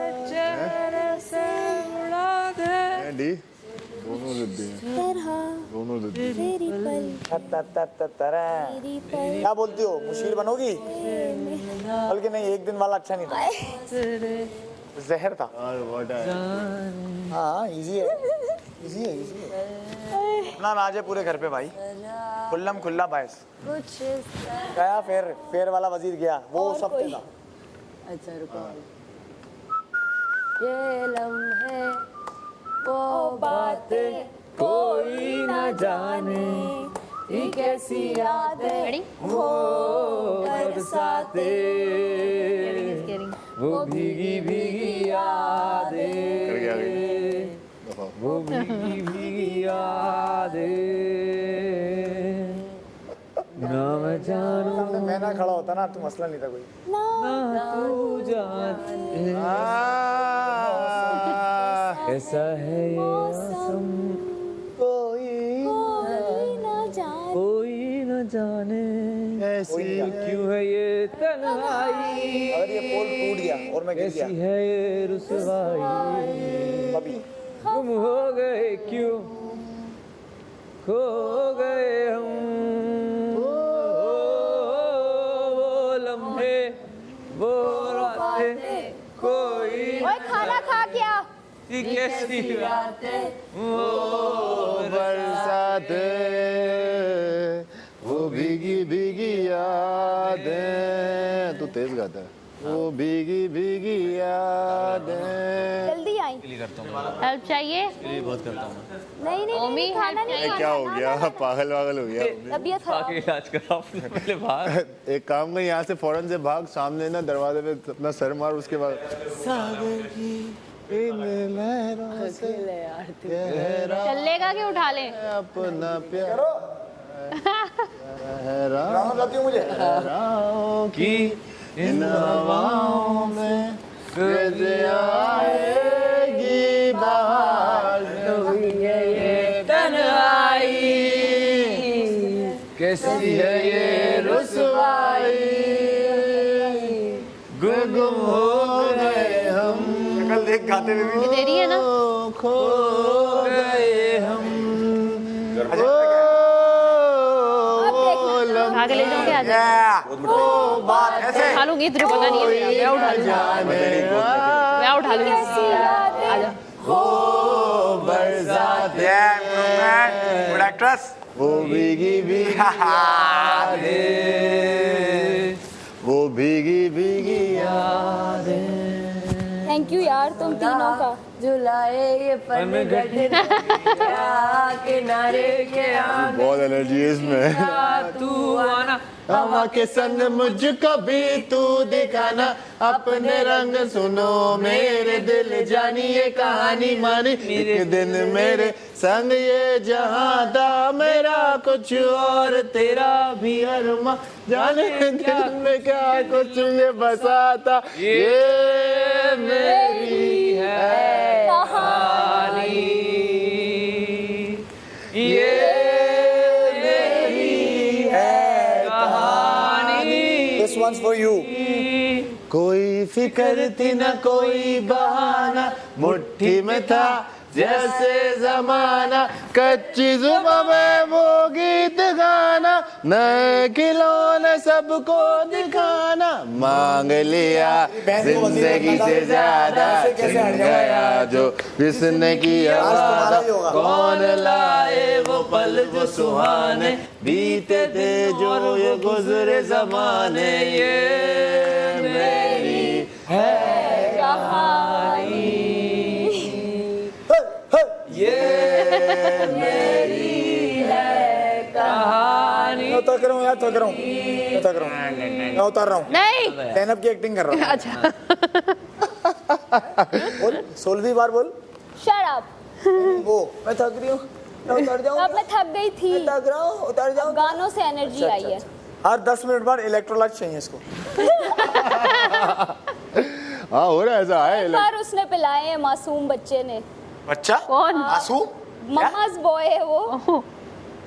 Speaker 6: डी दोनों रिद्दी हैं,
Speaker 4: तरह
Speaker 6: दोनों रिद्दी।
Speaker 4: तेरी पल तेरी पल
Speaker 1: क्या बोलती हो, मुशीर बनोगी? बल्कि नहीं, एक दिन वाला अच्छा नहीं था, जहर था। हाँ इजी है, इजी है, इजी है। अपना राज है पूरे घर पे भाई, खुल्लम खुल्ला बायस।
Speaker 9: कुछ
Speaker 1: गया फेर वाला वजीर गया, वो सब था।
Speaker 9: अच्छा रुको, ये लम्हे वो बातें
Speaker 2: कोई न जाने ये कैसी यादें वो बरसाते वो भीगी भीगी यादें वो भीगी भीगी यादें ना मैं जानूं
Speaker 1: मैं ना खड़ा होता ना तो मसला नहीं था कोई।
Speaker 2: ना तू जाने कैसा है ये मौसम कोई न जाने ऐसी क्यों है ये तन्हाई।
Speaker 1: अगर ये पोल टूट गया और मैं गिर गया,
Speaker 2: कैसी है ये रुसवाई।
Speaker 1: अभी
Speaker 2: गुम हो गए क्यों खो गए हम वो लम्हे वो रातें कोई
Speaker 4: ओए खाना खा क्या?
Speaker 2: कैसी बातें वो
Speaker 6: बरसात वो भीगी भीगी यादें। तू तेज गाता है। वो भीगी भीगी यादें।
Speaker 4: जल्दी आई।
Speaker 3: हेल्प चाहिए?
Speaker 2: बहुत करता हूँ
Speaker 4: नहीं नहीं
Speaker 3: ओमी,
Speaker 4: नहीं, खाना नहीं खाना।
Speaker 6: क्या हो गया, पागल वागल हो गया?
Speaker 4: तबीयत खराब।
Speaker 2: इलाज कराओ पहले बाहर।
Speaker 6: एक काम कर, यहाँ से फौरन से भाग, सामने ना दरवाजे पे अपना सर मार, उसके बाद सागर की इन लहरों से गहरा
Speaker 3: चलेगा कि उठा ले?
Speaker 6: अपना प्यार
Speaker 1: ड्रामा करती हूँ मुझे।
Speaker 6: गहराओं की इन हवाओं में फिर आएगी बाहर।
Speaker 2: ये तन्हाई कैसी है ये रुसवाई। गुम हो गए हम
Speaker 1: कल देख गाते हुए भी।
Speaker 3: दे रही है ना?
Speaker 2: खो गए हम
Speaker 3: आगे ले जाओगे? आज
Speaker 1: वो बात ऐसे
Speaker 3: उठा लूंगी, तुझे पता नहीं है। मैं उठा लूंगी, मैं उठा लूंगी। आजा।
Speaker 6: बरसात
Speaker 1: गुड एक्ट्रेस।
Speaker 6: वो भीगी भीगी यादें, वो भीगी भीगी यादें।
Speaker 4: थैंक यू यार तुम तीनों का।
Speaker 9: झुलाए ये पन किनारे के
Speaker 6: बहुत एनर्जी है इसमें।
Speaker 2: तू आना
Speaker 6: हवा के संग मुझको भी तू दिखाना, अपने रंग सुनो मेरे दिल जानी ये कहानी मानी। एक दिन मेरे संग ये जहां था मेरा कुछ और तेरा भी अरमा, जाने दिल में क्या कुछ में बसा था। ये मेरी है
Speaker 2: कहानी, ये मेरी है कहानी।
Speaker 1: This one's for you.
Speaker 6: कोई फिक्र थी न कोई बहाना, मुट्ठी में था जैसे जमाना, कच्ची जुबां में वो गीत गाना, नए खिलौने सबको दिखाना, मांग लिया जिंदगी से ज्यादा, छिन गया जो जिसने किया वादा, कौन लाए वो पल जो सुहाने, बीते थे जो ये गुजरे जमाने, ये मेरी है कहानी, ये मेरी है कहानी।
Speaker 1: मैं उतर रहा हूँ यार, थक रहा हूँ, मैं उतर रहा हूँ।
Speaker 7: नहीं
Speaker 1: ज़ैनब की एक्टिंग कर रहा हूँ।
Speaker 7: अच्छा
Speaker 1: बोल 16वीं बार बोल।
Speaker 3: Shut up.
Speaker 1: वो मैं थक रही हूँ, मैं उतर जाऊँ।
Speaker 3: अब मैं थक गई थी,
Speaker 1: मैं थक रहा हूँ, उतर जाऊँ।
Speaker 3: गानों से एनर्जी आई है।
Speaker 1: हर 10 मिनट बाद इलेक्ट्रोलाइट चाहिए इसको।
Speaker 6: हाँ हो रहा है ऐसा है।
Speaker 3: एक बार उसने पिलाए हैं मासूम बच्चे ने।
Speaker 1: बच्चा
Speaker 7: कौन?
Speaker 1: मासूम?
Speaker 3: मम्माज बॉय है वो।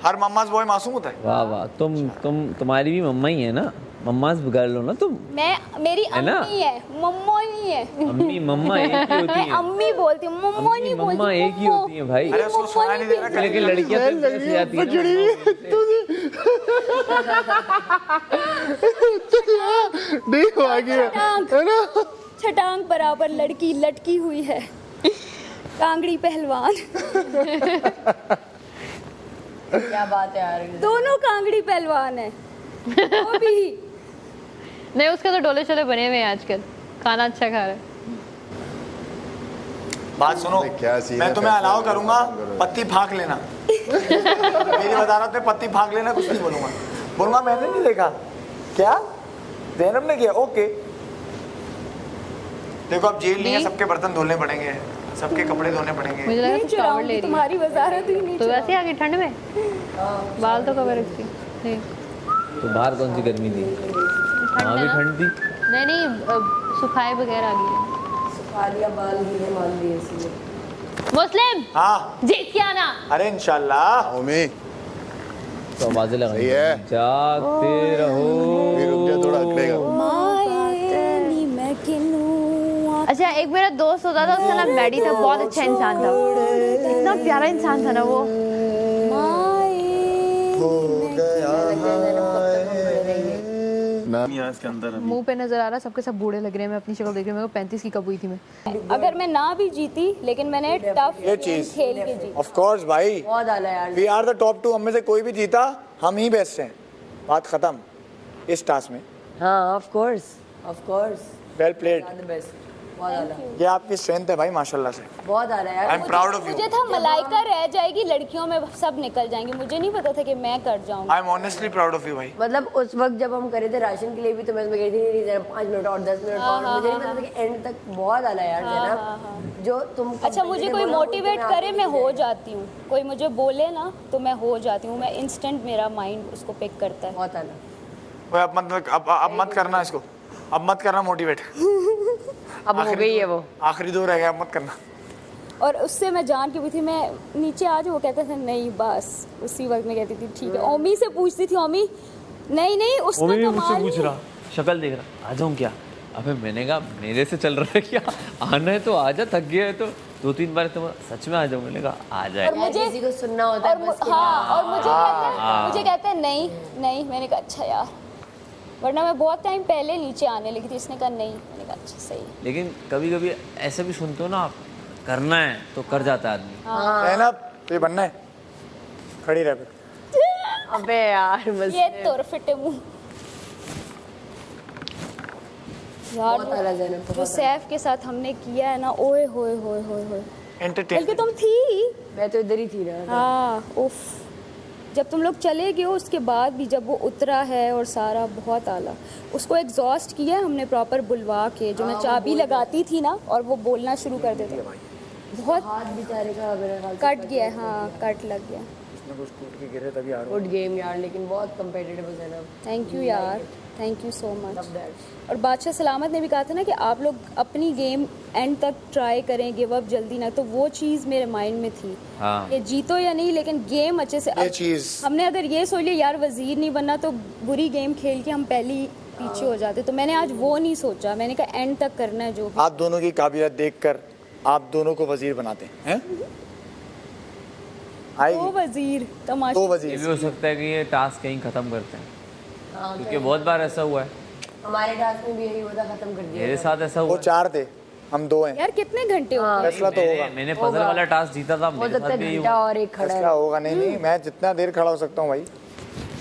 Speaker 1: हर मम्माज बॉय मासूम होता है?
Speaker 2: वाह वाह, तुम्हारी भी मम्मा ही है ना, मम्माज कर लो ना तुम।
Speaker 3: मेरी अम्मी है, मम्मा नहीं है।
Speaker 2: अम्मी मम्मा एक ही होती
Speaker 3: मैं
Speaker 2: है।
Speaker 3: अम्मी बोलती हूँ, मम्मा नहीं बोलती।
Speaker 2: मम्मा एक ही होती है भाई।
Speaker 1: अरे उसको सुना नहीं दे रहा।
Speaker 2: लेकिन लड़कियां तो ऐसे आती हैं
Speaker 6: ना।
Speaker 3: छटांग बराबर लड़की लटकी हुई है, कांगड़ी पहलवान।
Speaker 9: क्या बात है यार,
Speaker 3: दोनों कांगड़ी पहलवान है। वो भी
Speaker 7: नहीं, उसके तो डोले शोले बने हुए हैं आजकल, खाना अच्छा खा रहा है।
Speaker 1: बात सुनो,
Speaker 6: क्या सीन
Speaker 1: मैं
Speaker 6: है,
Speaker 1: तुम्हें
Speaker 6: फैसला
Speaker 1: अलाउ
Speaker 6: करो,
Speaker 1: करूंगा,
Speaker 6: करो।
Speaker 1: पत्ती फाँक लेना। मेरी बता रहा था पत्ती फाँक लेना, कुछ नहीं बोलूंगा। बोलूंगा मैंने नहीं देखा। क्या ज़ैनब ने किया? ओके। देखो अब जेल नहीं है, सबके बर्तन धोने पड़ेंगे, सबके कपड़े धोने पड़ेंगे।
Speaker 7: मुझे लगा कुछ कावड़ ले रही है।
Speaker 3: तुम्हारी वजारत ही नहीं।
Speaker 7: तो वैसे आ गई ठंड में, बाल तो कवर रखती नहीं।
Speaker 2: तो बाहर कौन सी गर्मी थी? वहाँ भी ठंड थी।
Speaker 7: नहीं सुखाए बगैर आ गई है।
Speaker 9: सुखा लिया, बाल गीले मान दिए इसलिए।
Speaker 7: मुस्लिम
Speaker 1: हाँ
Speaker 7: जीत के आना।
Speaker 1: अरे इंशाल्लाह।
Speaker 6: ओमी
Speaker 2: तो आवाजें लगा
Speaker 6: सही है।
Speaker 2: जागते रहो।
Speaker 6: रुक जा थोड़ा, अकड़ेगा।
Speaker 7: अच्छा, एक मेरा दोस्त होता था, उसका नाम मैडी था, बहुत अच्छा इंसान था, इतना प्यारा इंसान था ना वो।
Speaker 6: इसके अंदर
Speaker 7: मुंह पे नजर आ रहा, सबके सब बूढ़े लग रहे हैं। मैं अपनी शक्ल देख रही हूँ, मेरे को 35 की कब हुई थी मैं।
Speaker 3: अगर मैं ना भी जीती, लेकिन मैंने टफ
Speaker 1: ये चीज
Speaker 3: खेल के जीती।
Speaker 1: ऑफ कोर्स भाई,
Speaker 9: बहुत आला यार।
Speaker 1: We are the top 2। हम में से कोई भी जीता, हम ही बेस्ट हैं। बात खत्म इस टास्क में।
Speaker 9: हाँ of course
Speaker 1: well played.
Speaker 9: The best, बहुत आला,
Speaker 1: ये आपकी स्ट्रेंथ है भाई, माशाल्लाह से।
Speaker 9: बहुत आला यार।
Speaker 1: I am proud of you.
Speaker 3: मुझे था मलाइका रह जाएगी, लड़कियों में सब निकल जाएंगी। मुझे नहीं पता था कि मैं कर जाऊंगी।
Speaker 1: I am honestly proud of you भाई।
Speaker 9: मतलब उस वक्त जब हम करे थे राशन के लिए भी, तो मैं उसमें कह रही थी नहीं जरा 5 मिनट और 10 मिनट और, मुझे नहीं पता था कि एंड तक। बहुत आला यार ज़ैनब, जो तुम
Speaker 3: अच्छा, मुझे कोई मोटिवेट करे, मैं हो जाती हूँ। कोई मुझे बोले ना तो मैं हो जाती हूँ। मैं इंस्टेंट, मेरा माइंड उसको पिक करता है।
Speaker 9: बहुत आला।
Speaker 1: ओए अब मत करना इसको, अब मत करना मोटिवेट।
Speaker 9: अब हो गई है वो,
Speaker 1: आखिरी 2 रह गया, अब मत करना।
Speaker 3: और उससे मैं जान के भी थी, मैं नीचे आज वो कहते थे नहीं, बस उसी वक्त मैं कहती थी ठीक है। ओमी से पूछती थी, ओमी नहीं उसका
Speaker 2: ओमी भी
Speaker 3: कमाल
Speaker 2: मुझसे पूछ
Speaker 3: नहीं।
Speaker 2: रहा, शक्ल देख रहा, आ जाऊँ क्या? अबे मैंने कहा मेरे से चल रहा है क्या? आना है तो आजा, थक गया है तो 2-3 बार तो सच में आ जाऊँ। मैंने कहा आ जाए।
Speaker 3: और मुझे
Speaker 9: किसी को सुनना होता है बस कि
Speaker 3: हाँ, और मुझे कहते हैं नहीं। मैंने कहा अच्छा यार, वरना मैं बहुत टाइम पहले नीचे आने लगी थी। इसने कहा नहीं, मैंने कहा अच्छा सही।
Speaker 2: लेकिन कभी कभी ऐसे भी सुनते हो ना आप, करना है तो कर जाता है आदमी।
Speaker 1: ज़ैनब ये बनना है, खड़ी रह फिर।
Speaker 9: अबे यार बस
Speaker 3: ये तोर फिटे मुंह यार।
Speaker 9: बहुत आला ज़ैनब,
Speaker 3: जो सैफ के साथ हमने किया है ना, ओए होए
Speaker 1: एंटरटेन।
Speaker 3: बल्कि तुम थी।
Speaker 9: मैं तो इधर ही थी ना।
Speaker 3: हाँ उफ, जब तुम लोग चले गए हो उसके बाद भी जब वो उतरा है और सारा, बहुत आला। उसको एग्जॉस्ट किया हमने प्रॉपर बुलवा के, जो मैं चाबी लगाती थी ना और वो बोलना शुरू कर देते। बहुत
Speaker 9: हाथ बेचारे का मेरा ख्याल से
Speaker 3: कट गया, हाँ कट लग गया।
Speaker 1: कुछ टूट के गिरे तभी आ रहा हूँ।
Speaker 9: गुड गेम यार, लेकिन बहुत कंपेटिटिव है ज़ैनब।
Speaker 3: थैंक यू यार, thank you so much.
Speaker 9: Love that.
Speaker 3: और बादशाह सलामत ने भी कहा था ना कि आप लोग अपनी गेम एंड तक ट्राई करें, गिव अप जल्दी ना। तो वो चीज़ मेरे माइंड में थी कि जीतो या नहीं, लेकिन गेम अच्छे से।
Speaker 1: ये चीज़
Speaker 3: हमने अगर ये सोच लिया यार वजीर नहीं बनना, तो बुरी गेम खेल के हम पहले ही पीछे हो जाते। तो मैंने आज वो नहीं सोचा, मैंने कहा एंड तक करना है जो भी।
Speaker 1: आप दोनों की काबिलियत देखकर आप दोनों को वजीर बनाते हैं आएगी
Speaker 4: दो वजीर तमाशा।
Speaker 1: दो
Speaker 2: ये
Speaker 1: वजीर
Speaker 2: भी हो सकता है कि ये टास्क कहीं खत्म करते हैं, क्योंकि बहुत बार ऐसा हुआ है।
Speaker 9: हमारे टास्क में भी यही हुआ था, खत्म कर दिया।
Speaker 2: मेरे साथ ऐसा
Speaker 1: वो
Speaker 2: हुआ
Speaker 1: 4 थे, हम 2 हैं।
Speaker 4: यार कितने घंटे हो गए?
Speaker 1: फैसला तो होगा,
Speaker 2: मैंने पजल वाला टास्क जीता था,
Speaker 9: हो
Speaker 2: मेरे
Speaker 9: सकता
Speaker 2: साथ
Speaker 9: है
Speaker 2: भी यही
Speaker 9: घंटा
Speaker 2: हुआ।
Speaker 9: और एक खड़ा
Speaker 1: फैसला
Speaker 9: है।
Speaker 1: होगा। नहीं मैं जितना देर खड़ा हो सकता हूँ भाई।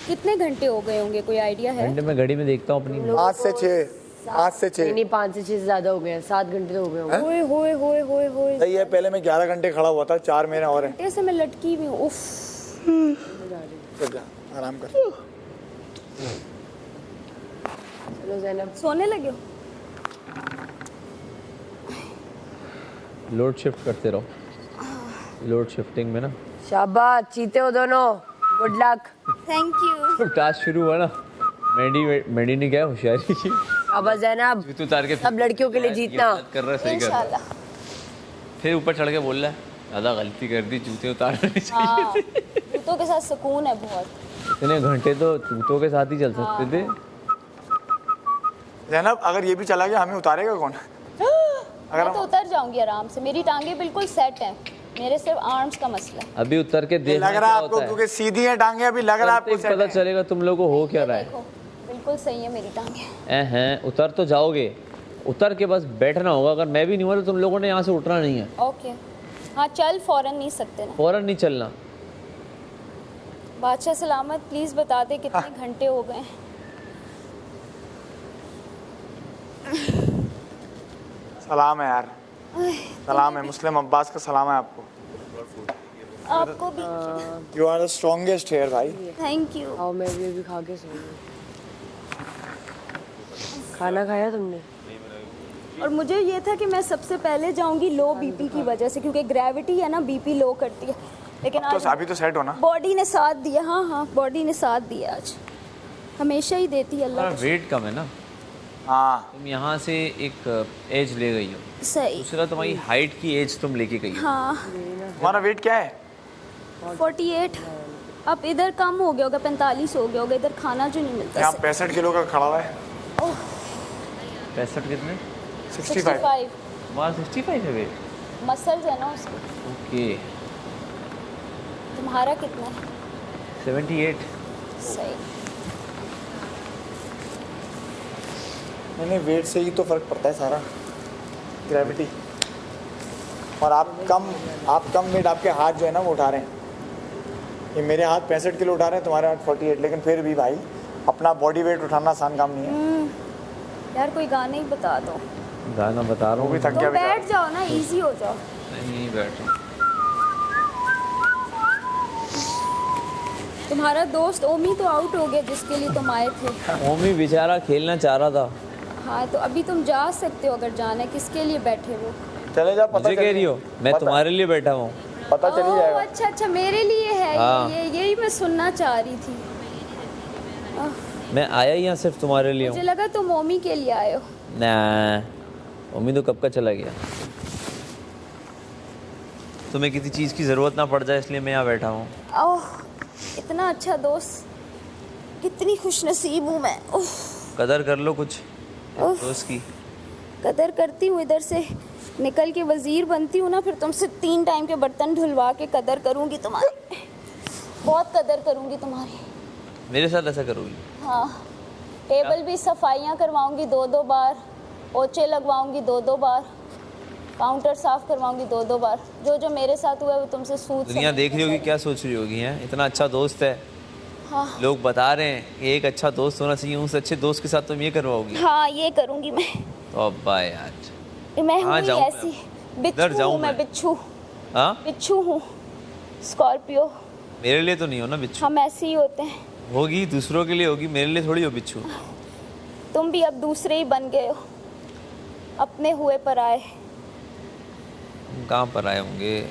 Speaker 4: कितने घंटे हो गए होंगे, कोई आइडिया है?
Speaker 2: घंटे में घड़ी में देखता हूँ अपनी।
Speaker 1: 5 से 6 5 से 6
Speaker 9: नहीं 5 से 6 से ज्यादा हो गए हैं, 7 घंटे तो हो गए होंगे।
Speaker 4: होए होए होए होए होए,
Speaker 1: सही है। पहले मैं 11 घंटे खड़ा हुआ था, 4 मेरे और हैं।
Speaker 4: घंटे से मैं लटकी हुई हूँ। उफ,
Speaker 1: चल जा, आराम कर।
Speaker 9: चलो ज़ैनब,
Speaker 4: सोने लगे हो?
Speaker 2: लोड शिफ्ट करते रहो, लोड शिफ्टिंग में ना।
Speaker 9: शाबाश, चीते हो दोनों, good luck.
Speaker 4: Thank you.
Speaker 2: Task शुरू हुआ ना, मेडी ने क्या होशियारी की,
Speaker 9: शाबाश ज़ैनब,
Speaker 2: जूते उतार के
Speaker 9: सब लड़कियों के लिए जीतना।
Speaker 2: कर रहा है, सही कर रहा है।
Speaker 4: इंशाल्लाह।
Speaker 2: फिर ऊपर चढ़ के बोल रहा है दादा गलती कर दी, जूते उतारने
Speaker 4: हाँ,
Speaker 2: चाहिए।
Speaker 4: जूतों के साथ सुकून है बहुत।
Speaker 2: इतने घंटे तो जूतों के साथ ही चल सकते थे।
Speaker 1: ज़ैनब अगर ये भी चला गया हमें उतारेगा कौन? अगर
Speaker 4: मैं तो उतर जाऊंगी आराम से, मेरी टांगें बिल्कुल सेट हैं, मेरे सिर्फ आर्म्स का मसला है।
Speaker 2: अभी उतर के
Speaker 1: ये
Speaker 2: देखना
Speaker 1: लग रहा
Speaker 2: क्या
Speaker 1: है आपको,
Speaker 2: होता है,
Speaker 1: क्योंकि सीधी हैं टांगे, अभी लग रहा है
Speaker 2: उतरते
Speaker 1: आपको
Speaker 2: ही पता
Speaker 1: सेट है।
Speaker 2: चलेगा तुम लोगों को हो क्या रहा है।
Speaker 4: देखो बिल्कुल सही है मेरी टांगें।
Speaker 2: हैं उतर तो जाओगे, उतर के बस बैठना होगा। अगर मैं भी नहीं हुआ तो तुम लोगों ने यहाँ से उठना नहीं है।
Speaker 4: ओके, हाँ चल फौरन नहीं सकते ना।
Speaker 2: फौरन नहीं चलना।
Speaker 4: बादशाह सलामत प्लीज बता दे कितने घंटे हो गए?
Speaker 1: सलाम है यार, सलाम है। मुस्लिम अब्बास का सलाम है आपको।
Speaker 4: आपको भी
Speaker 1: you are the strongest here भाई।
Speaker 4: Thank you.
Speaker 9: आओ मैं भी खा के सोऊंगी। खाना खाया तुमने?
Speaker 4: और मुझे ये था कि मैं सबसे पहले जाऊंगी लो बीपी की वजह से, क्योंकि ग्रेविटी है ना बीपी लो करती है, लेकिन
Speaker 1: तो
Speaker 4: आज
Speaker 1: अभी तो सेट हो ना।
Speaker 4: बॉडी ने साथ दिया। हाँ हाँ, बॉडी ने साथ दिया आज, हमेशा ही देती है अल्लाह का
Speaker 2: वेट कम है ना,
Speaker 1: हाँ
Speaker 2: तुम यहाँ से एक एज ले गई हो,
Speaker 4: शुक्र। सही।
Speaker 2: दूसरा तुम्हारी हाइट की एज तुम लेके गई हो।
Speaker 4: हाँ
Speaker 1: तुम्हारा वेट क्या है?
Speaker 4: 48। अब इधर कम हो गया होगा, 45 हो गया होगा, इधर खाना जो नहीं मिलता।
Speaker 1: यहाँ 65 किलो का खड़ा हुआ है।
Speaker 2: 65 कितने?
Speaker 1: 65।
Speaker 2: वहाँ 65 है वेट।
Speaker 4: मसल्स है ना उसके।
Speaker 2: ओके।
Speaker 4: तुम्हारा कितना है?
Speaker 2: 78।
Speaker 4: सही।
Speaker 1: नहीं वेट से ही तो फर्क पड़ता है सारा, ग्रेविटी। और आप कम वेट, आपके हाथ जो है ना वो उठा रहे हैं। ये मेरे हाथ 65 किलो उठा रहे हैं, तुम्हारे हाथ 48, लेकिन फिर भी भाई अपना बॉडी वेट उठाना आसान काम नहीं है।
Speaker 4: यार कोई गाना ही बता दो।
Speaker 2: गाना बता रहा
Speaker 1: वो भी
Speaker 2: हूँ।
Speaker 1: थक
Speaker 4: तुम
Speaker 1: गया बेचारा।
Speaker 4: बैठ जाओ ना, इजी हो जाओ।
Speaker 2: नहीं बैठ रहा।
Speaker 4: तुम्हारा दोस्त ओमी तो आउट हो गया जिसके लिए तुम आए थे।
Speaker 2: ओमी बेचारा खेलना चाह रहा था।
Speaker 4: हाँ तो अभी तुम जा सकते हो अगर जाना है। किसके लिए बैठे हो?
Speaker 1: चले जा, पता
Speaker 2: मुझे कह रही हो? मैं
Speaker 1: पता-
Speaker 2: तुम्हारे लिए बैठा हूँ।
Speaker 1: पता चली
Speaker 4: ओह,
Speaker 1: जाएगा।
Speaker 4: अच्छा अच्छा, मेरे लिए है
Speaker 2: हाँ।
Speaker 4: ये यही मैं सुनना चाह रही थी।
Speaker 2: मैं आया ही यहाँ सिर्फ तुम्हारे लिए
Speaker 4: मुझे
Speaker 2: हूँ।
Speaker 4: लगा तुम ओमी के लिए आए हो।
Speaker 2: ना, ओमी तो कब का चला गया। तुम्हें किसी चीज़ की ज़रूरत ना पड़ जाए इसलिए मैं यहाँ बैठा हूँ।
Speaker 4: ओह इतना अच्छा दोस्त, कितनी खुशनसीब हूँ मैं। ओह
Speaker 2: कदर कर लो कुछ दोस्त की।
Speaker 4: कदर करती हूँ, इधर से निकल के वजीर बनती हूँ ना, फिर तुमसे 3 टाइम के बर्तन धुलवा के कदर करूँगी तुम्हारी, बहुत कदर करूँगी तुम्हारी।
Speaker 2: मेरे साथ ऐसा करोगी?
Speaker 4: हाँ, टेबल भी सफाइयाँ करवाऊँगी 2-2 बार, पोछे लगवाऊँगी 2-2 बार, काउंटर साफ करवाऊँगी 2-2 बार। जो जो मेरे साथ हुआ है वो तुमसे सूद
Speaker 2: दुनिया देख रही होगी, क्या सोच रही होगी हैं? इतना अच्छा दोस्त है,
Speaker 4: हाँ
Speaker 2: लोग बता रहे हैं कि एक अच्छा दोस्त होना चाहिए, उस अच्छे दोस्त के साथ तुम ये करवाओगी?
Speaker 4: हाँ ये करूँगी मैं।
Speaker 2: तो अब्बा यार,
Speaker 4: मैं
Speaker 2: कहाँ
Speaker 4: हूँ
Speaker 2: जाऊँ
Speaker 4: ऐसी,
Speaker 2: इधर
Speaker 4: बिच्छू
Speaker 2: जाऊँ
Speaker 4: हूँ मैं,
Speaker 2: मैं?
Speaker 4: बिच्छू
Speaker 2: हाँ,
Speaker 4: बिच्छू हूँ, स्कॉर्पियो।
Speaker 2: मेरे लिए तो नहीं हो ना बिच्छू।
Speaker 4: हम ऐसे ही होते हैं।
Speaker 2: होगी दूसरों के लिए होगी, मेरे लिए थोड़ी हो बिच्छू।
Speaker 4: तुम भी अब दूसरे ही बन गए हो, अपने हुए पर आए।
Speaker 2: तुम कहाँ पर आए होंगे?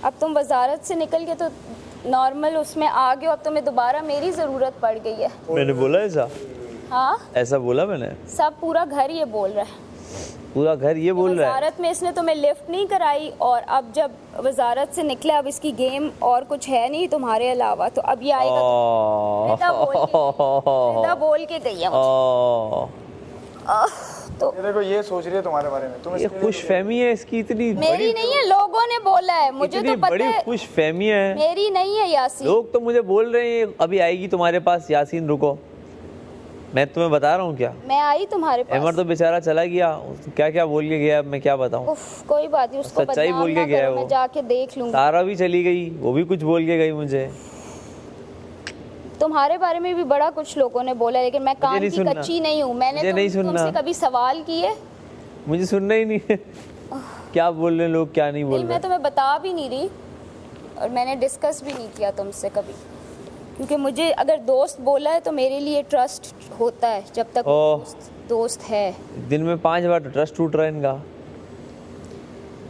Speaker 4: अब तुम वजारत से निकल के तो नॉर्मल उसमें आ गए हो, अब तुम्हें दोबारा मेरी ज़रूरत पड़ गई है।
Speaker 2: मैंने बोला ऐसा?
Speaker 4: हाँ
Speaker 2: ऐसा बोला मैंने?
Speaker 4: सब पूरा घर ये बोल रहा है।
Speaker 2: पूरा घर ये बोल रहा है?
Speaker 4: वजारत में इसने तुम्हें लिफ्ट नहीं कराई, और अब जब वजारत से निकले अब इसकी गेम और कुछ है नहीं तुम्हारे अलावा, तो अब ये आएगा। रिदा बोल के गई है मुझे। तो
Speaker 1: देखो ये सोच रही है तुम्हारे बारे में, तुम
Speaker 2: ये खुशफहमी है इसकी इतनी
Speaker 4: मेरी नहीं है, लोगों ने बोला है, मुझे
Speaker 2: इतनी
Speaker 4: तो पता
Speaker 2: बड़ी
Speaker 4: है
Speaker 2: खुशफहमी है,
Speaker 4: मेरी नहीं है यासीन।
Speaker 2: लोग तो मुझे बोल रहे हैं अभी आएगी तुम्हारे पास यासीन, रुको। मैं तुम्हें बता रहा हूँ क्या,
Speaker 4: मैं आई तुम्हारे पास।
Speaker 2: अमर तो बेचारा चला गया, क्या क्या बोल के गया, मैं क्या बताऊँ।
Speaker 4: उफ, कोई बात नहीं, उसको
Speaker 2: सच्चाई
Speaker 4: बदनाम
Speaker 2: बोल के
Speaker 4: ना
Speaker 2: गया है
Speaker 4: करो,
Speaker 2: वो।
Speaker 4: मैं जाके देख लूंगी।
Speaker 2: तारा भी चली गई, वो भी कुछ बोल के गई मुझे।
Speaker 4: तुम्हारे बारे में भी बड़ा कुछ लोगों ने बोला, लेकिन मैं कान की कच्ची नहीं हूँ। मैंने तुमसे कभी सवाल किए?
Speaker 2: मुझे सुनना ही नहीं है क्या बोल रहे हैं लोग, क्या नहीं बोल रहे।
Speaker 4: मैं तुम्हें बता भी नहीं रही, और मैंने डिस्कस भी नहीं किया तुमसे कभी, क्योंकि मुझे अगर दोस्त बोला है तो मेरे लिए ट्रस्ट होता है, जब तक दोस्त है।
Speaker 2: दिन में 5 बार ट्रस्ट टूट रहा है इनका।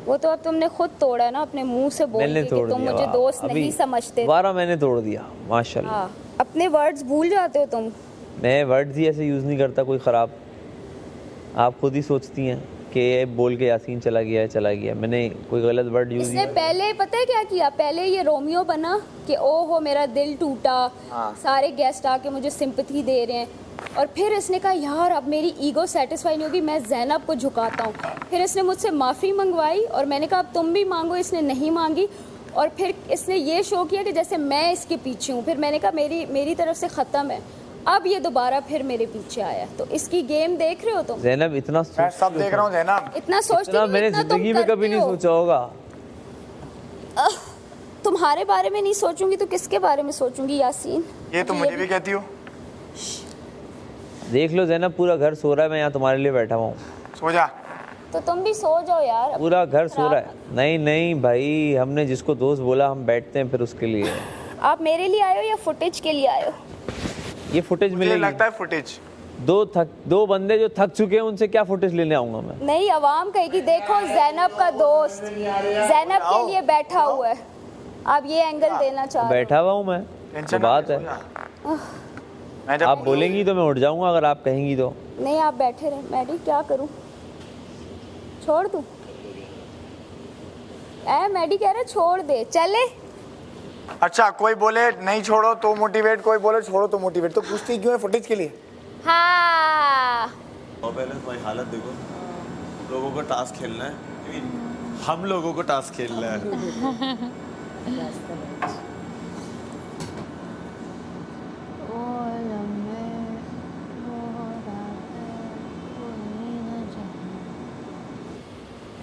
Speaker 4: वो तो अब तुमने खुद तोड़ा है ना, अपने मुंह से बोल के कि तुम मुझे दोस्त नहीं समझते।
Speaker 2: दोबारा मैंने तोड़ दिया, माशाल्लाह।
Speaker 4: हाँ, अपने वर्ड्स भूल जाते हो तुम।
Speaker 2: मैं वर्ड्स ही ऐसे यूज़ नहीं करता कोई ख़राब। आप खुद ही सोचती हैं कि ये बोल के यासीन चला गया, मैंने कोई गलत वर्ड यूज़
Speaker 4: इसने पहले पता है क्या किया, पहले ये रोमियो बना कि ओहो मेरा दिल टूटा, सारे गेस्ट आके मुझे सिंपैथी दे रहे हैं, और फिर इसने कहा यार अब मेरी ईगो सेटिस्फाई नहीं होगी, मैं ज़ैनब को झुकाता हूँ। फिर इसने मुझसे माफ़ी मंगवाई और मैंने कहा अब तुम भी मांगो, इसने नहीं मांगी, और फिर इसने ये शो किया कि जैसे मैं इसके पीछे हूँ। फिर मैंने कहा मेरी तरफ से ख़त्म है। अब ये दोबारा फिर मेरे पीछे आया, तो इसकी गेम देख रहे हो तुम।
Speaker 2: ज़ैनब इतना
Speaker 1: मैं सब देख रहा हूँ ज़ैनब,
Speaker 4: इतना सोचती हूँ,
Speaker 2: मैंने जिंदगी में कभी नहीं सोचा होगा।
Speaker 4: तुम्हारे बारे में नहीं सोचूंगी तो किसके बारे में सोचूंगी यासीन?
Speaker 1: ये तो मुझे भी कहती हो।
Speaker 2: देख लो ज़ैनब, पूरा घर सो रहा है, मैं यहाँ तुम्हारे लिए बैठा हुआ हूँ।
Speaker 1: सो जा।
Speaker 4: तो तुम भी सो जाओ यार।
Speaker 2: पूरा घर सो रहा है। नहीं भाई, हमने जिसको दोस्त बोला हम बैठते हैं फिर उसके लिए।
Speaker 4: आप मेरे लिए आए हो या फुटेज के लिए आए हो?
Speaker 2: ये फुटेज मिलेगी,
Speaker 1: लगता है फुटेज।
Speaker 2: दो बंदे जो थक चुके हैं उनसे क्या फुटेज लेने आऊंगा मैं?
Speaker 4: नहीं, अवाम कहेगी देखो ज़ैनब का दोस्त ज़ैनब के लिए बैठा हुआ है, आप ये एंगल देना चाह रहे हो।
Speaker 2: बैठा हुआ हूँ मैं, तो बात है। आप बोलेंगी तो मैं उठ जाऊंगा, अगर आप कहेंगी तो।
Speaker 4: नहीं, आप बैठे रहे। मैडी क्या करूं, छोड़ दूं? मैडी कह रहे छोड़ दे, चले।
Speaker 1: अच्छा, कोई बोले नहीं छोड़ो तो मोटिवेट, कोई बोले छोड़ो तो मोटिवेट, तो पूछती क्यों है फुटेज के लिए?
Speaker 4: हाँ,
Speaker 5: और पहले तुम्हारी हालत देखो, लोगों को टास्क खेलना है, हम लोगों को टास्क खेलना है।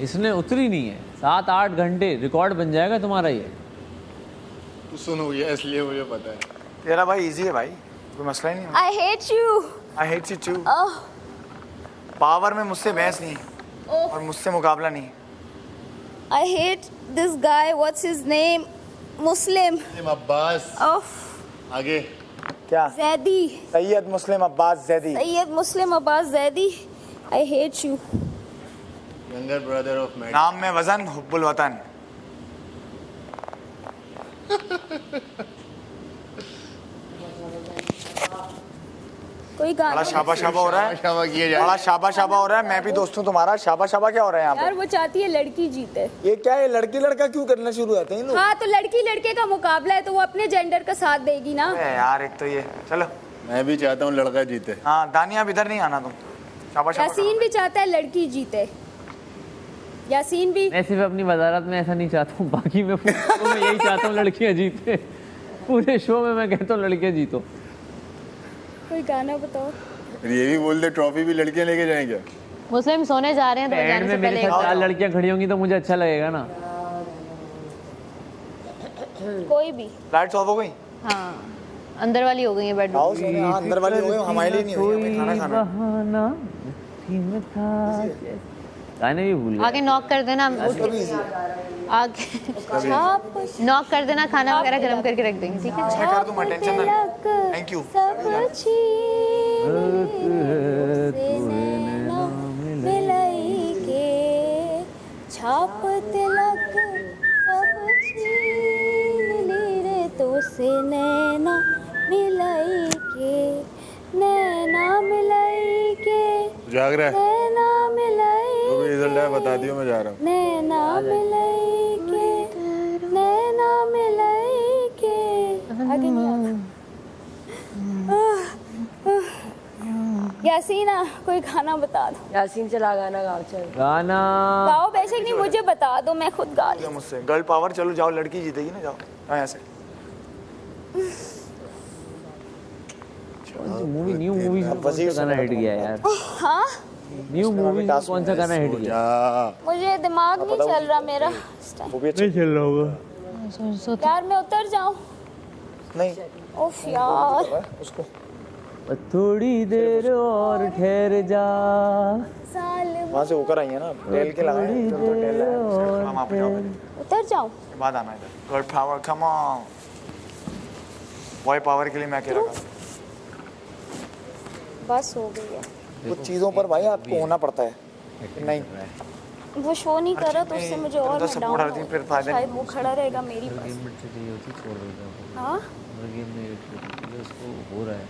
Speaker 2: इसने उतरी नहीं है, 7-8 घंटे रिकॉर्ड बन जाएगा तुम्हारा ये।
Speaker 6: तू सुन हुई है इसलिए मुझे पता है।
Speaker 1: तेरा भाई इजी है भाई, कोई मसला ही नहीं है।
Speaker 4: I hate you.
Speaker 1: I hate you too. Power में मुझसे बहस नहीं और मुझसे मुकाबला नहीं।
Speaker 4: I hate this guy. What's his name? Muslim.
Speaker 6: Abbas. आगे
Speaker 1: क्या?
Speaker 4: जैदी।
Speaker 1: सैयद मुस्लिम अब्बास जैदी।
Speaker 4: सैयद मुस्लिम Abbas Zaidi. I hate you.
Speaker 6: Younger brother of Maddie.
Speaker 1: नाम में वजन, हुब्बुल वतन।
Speaker 4: कोई गाना
Speaker 1: बड़ा शाबा शाबा हो रहा है,
Speaker 6: शाबा किया जा रहा है।
Speaker 1: बड़ा शाबा शाबा हो रहा है। मैं भी दोस्त हूँ तुम्हारा, शाबा शाबा क्या हो रहा है यहाँ
Speaker 4: यार,
Speaker 1: पे?
Speaker 4: वो चाहती है लड़की जीते।
Speaker 1: ये क्या है, लड़की लड़का क्यों करना शुरू होते हैं लोग?
Speaker 4: हाँ, तो लड़की लड़के का मुकाबला है तो वो अपने जेंडर का साथ देगी ना।
Speaker 1: यार एक तो ये, चलो
Speaker 6: मैं भी चाहता हूँ लड़का जीते।
Speaker 1: हाँ, दानिया इधर नहीं आना तुम। शाबा शाबा।
Speaker 4: यासीन भी चाहता है लड़की जीते। यासीन भी।
Speaker 2: मैं सिर्फ अपनी वजारत में ऐसा नहीं चाहता हूँ, बाकी मैं यही चाहता हूँ लड़कियाँ जीते। पूरे शो में मैं कहता हूँ लड़कियाँ जीतो।
Speaker 4: कोई गाना बताओ।
Speaker 6: ये भी बोल दे ट्रॉफी भी लड़कियां लेके जाएंगे।
Speaker 3: मुस्लिम सोने जा रहे हैं तो जाने से पहले
Speaker 2: 4 लड़कियां खड़ी होंगी तो मुझे अच्छा लगेगा ना।
Speaker 4: कोई भी।
Speaker 1: लाइट्स ऑफ हो गई?
Speaker 3: हाँ, अंदर वाली हो गई है बेडरूम।
Speaker 1: हाँ, अंदर वाली हो गई, हमारे लिए नहीं हुई, हमें खाना खाना।
Speaker 2: गाने भी भूल गए।
Speaker 3: आगे नॉक कर देना, आगे नॉक कर देना, खाना वगैरह गरम करके रख देंगे, ठीक है?
Speaker 1: मैं कर दूंगा, टेंशन ना। Thank you.
Speaker 4: छाप तिलक सब छीन ली रे तो से नैना मिलाई के, नैना मिलाई के,
Speaker 6: जाग रहा है?
Speaker 4: नैना मिलाई
Speaker 6: तो भी रिजल्ट है, बता दियो मैं जा रहा हूँ।
Speaker 4: नैना मिलाई के, नैना मिलाई के। आगे यासीन कोई गाना बता दो।
Speaker 9: यासीन चला गाना गाओ चल।
Speaker 2: गाना
Speaker 4: गाओ बेशक नहीं, मुझे बता दो, मैं खुद गा लूं।
Speaker 1: मुझसे गर्ल पावर, चलो जाओ, लड़की जीतेगी ना, जाओ ऐसे।
Speaker 2: मूवी न्यू मूवी कौन सा गाना हिट गया यार?
Speaker 4: हाँ
Speaker 2: न्यू मूवी कौन सा गाना हिट गया?
Speaker 4: मुझे दिमाग नहीं चल रहा मेरा,
Speaker 2: नहीं चल रहा होगा
Speaker 4: यार मैं उतर जाऊं?
Speaker 1: नहीं
Speaker 4: उफ यार,
Speaker 1: उसको
Speaker 2: थोड़ी देर और ठहर जा।
Speaker 1: वहाँ से होकर आई है ना, टेल के लगाए तो टेल हम आप जाओ,
Speaker 4: उतर जाऊं?
Speaker 1: बाद आना इधर। Girl power, come on. Boy power के लिए मैं कह रहा था,
Speaker 4: बस हो गई है।
Speaker 1: कुछ चीज़ों पर भाई आपको होना पड़ता है, नहीं
Speaker 4: वो शो नहीं कर रहा तो उससे मुझे और मैं डाउन
Speaker 1: होती फिर फायदा
Speaker 4: शायद वो खड़ा रहेगा मेरी पास।
Speaker 2: गेम में चाहिए होती छोड़ देगा।
Speaker 4: हाँ
Speaker 2: गेम में उसको हो रहा है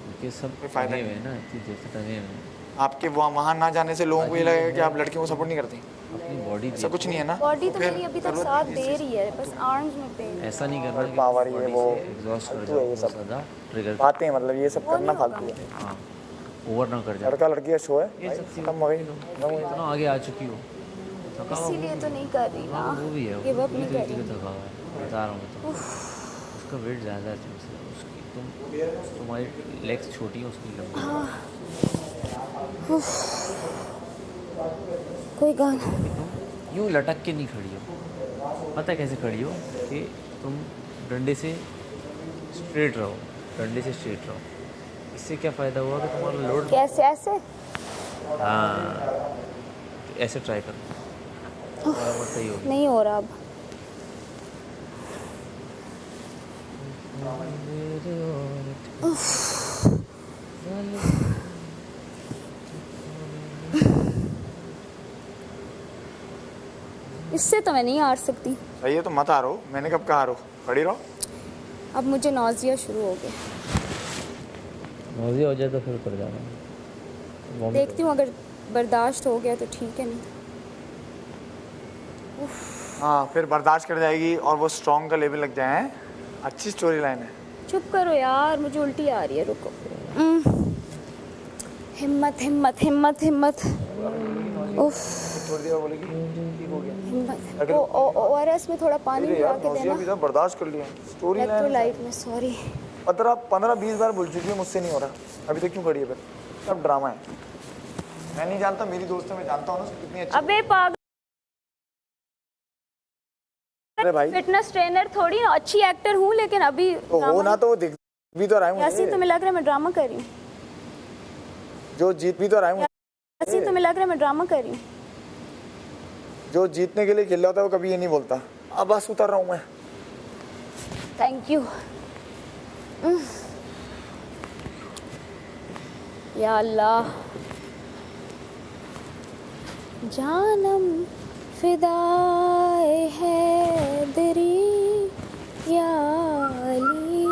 Speaker 2: क्योंकि सब
Speaker 1: फायदा
Speaker 2: टंगे हुए हैं ना, चीज़ जैसे टंगे हुए हैं।
Speaker 1: आपके वहाँ ना जाने से लोगों को ये लगेगा कि आप लड़कियों को सपोर्ट नहीं करती।
Speaker 2: अपनी बॉडी
Speaker 1: ऐसा कुछ नहीं है ना,
Speaker 4: बॉडी तो मेरी अभी तक साथ दे रही है, बस आर्म्स में पेन।
Speaker 2: ऐसा नहीं करना कि
Speaker 1: पावर ये वो
Speaker 2: एग्जॉस्ट कर जाओ, बहुत ज़्यादा ट्रिगर।
Speaker 1: बातें हैं, मतलब ये सब करना फालतू है।
Speaker 2: हाँ ओवर ना कर जाओ।
Speaker 1: लड़का लड़की का शो है,
Speaker 2: ये सब चीज़
Speaker 1: कम हो गई।
Speaker 2: इतना आगे आ चुकी हो, थका हुआ
Speaker 4: इसीलिए तो नहीं कर रही ना,
Speaker 2: वो भी है,
Speaker 4: गिव अप नहीं
Speaker 2: तो
Speaker 4: कर
Speaker 2: इसी
Speaker 4: रही।
Speaker 2: को थका हुआ है, बता रहा हूँ तो। उसका वेट ज़्यादा है तुमसे, उसकी तुम्हारी लेग्स छोटी है, उसकी लंबी।
Speaker 4: कोई गाना
Speaker 2: यूँ लटक के नहीं खड़ी हो, पता है कैसे खड़ी हो कि तुम डंडे से स्ट्रेट रहो, डंडे से स्ट्रेट रहो। इससे क्या फ़ायदा हुआ कि तुम्हारा लोड।
Speaker 4: कैसे ऐसे?
Speaker 2: हाँ ऐसे ट्राई करो, बराबर सही होगी।
Speaker 4: नहीं हो रहा अब। इससे तो मैं नहीं हार सकती।
Speaker 1: सही है तो मत हारो, मैंने कब कहा हारो, खड़ी रहो।
Speaker 4: अब मुझे नौजिया शुरू हो गया।
Speaker 2: नौजिया हो जाए तो फिर कर जाना।
Speaker 4: देखती हूँ, अगर बर्दाश्त हो गया तो ठीक है, नहीं
Speaker 1: हाँ फिर बर्दाश्त कर जाएगी और वो स्ट्रॉन्ग का लेवल लग जाए। अच्छी स्टोरी लाइन है।
Speaker 4: चुप करो यार, मुझे उल्टी आ रही है, रुको। हिम्मत हिम्मत हिम्मत हिम्मत। उफ हिम्मत। ओआरएस में थोड़ा पानी मिला के देना।
Speaker 1: बर्दाश्त कर लिया स्टोरी
Speaker 4: इलेक्ट्रोलाइट में, सॉरी।
Speaker 1: 15-20 बार बोल चुकी है, मुझसे नहीं हो रहा, अभी तक क्यों खड़ी है? फिर सब ड्रामा है। मैं नहीं जानता, मेरी दोस्त है, मैं जानता हूँ ना कितनी अच्छी।
Speaker 4: अबे पागल,
Speaker 1: अरे भाई
Speaker 4: फिटनेस ट्रेनर थोड़ी ना, अच्छी एक्टर हूँ लेकिन अभी
Speaker 1: तो हो ना, तो दिख भी तो रहा है
Speaker 4: मुझे। तुम्हें लग रहा है मैं ड्रामा कर रही हूँ?
Speaker 1: जो जीत भी तो रहा है
Speaker 4: मुझे। तुम्हें लग रहा है मैं ड्रामा कर रही हूँ?
Speaker 1: जो जीतने के लिए खेल रहा होता है वो कभी ये नहीं बोलता। अब बस उतर रहा हूँ मैं।
Speaker 4: Thank you. या अल्लाह, जानम फिदाए है दरी या अली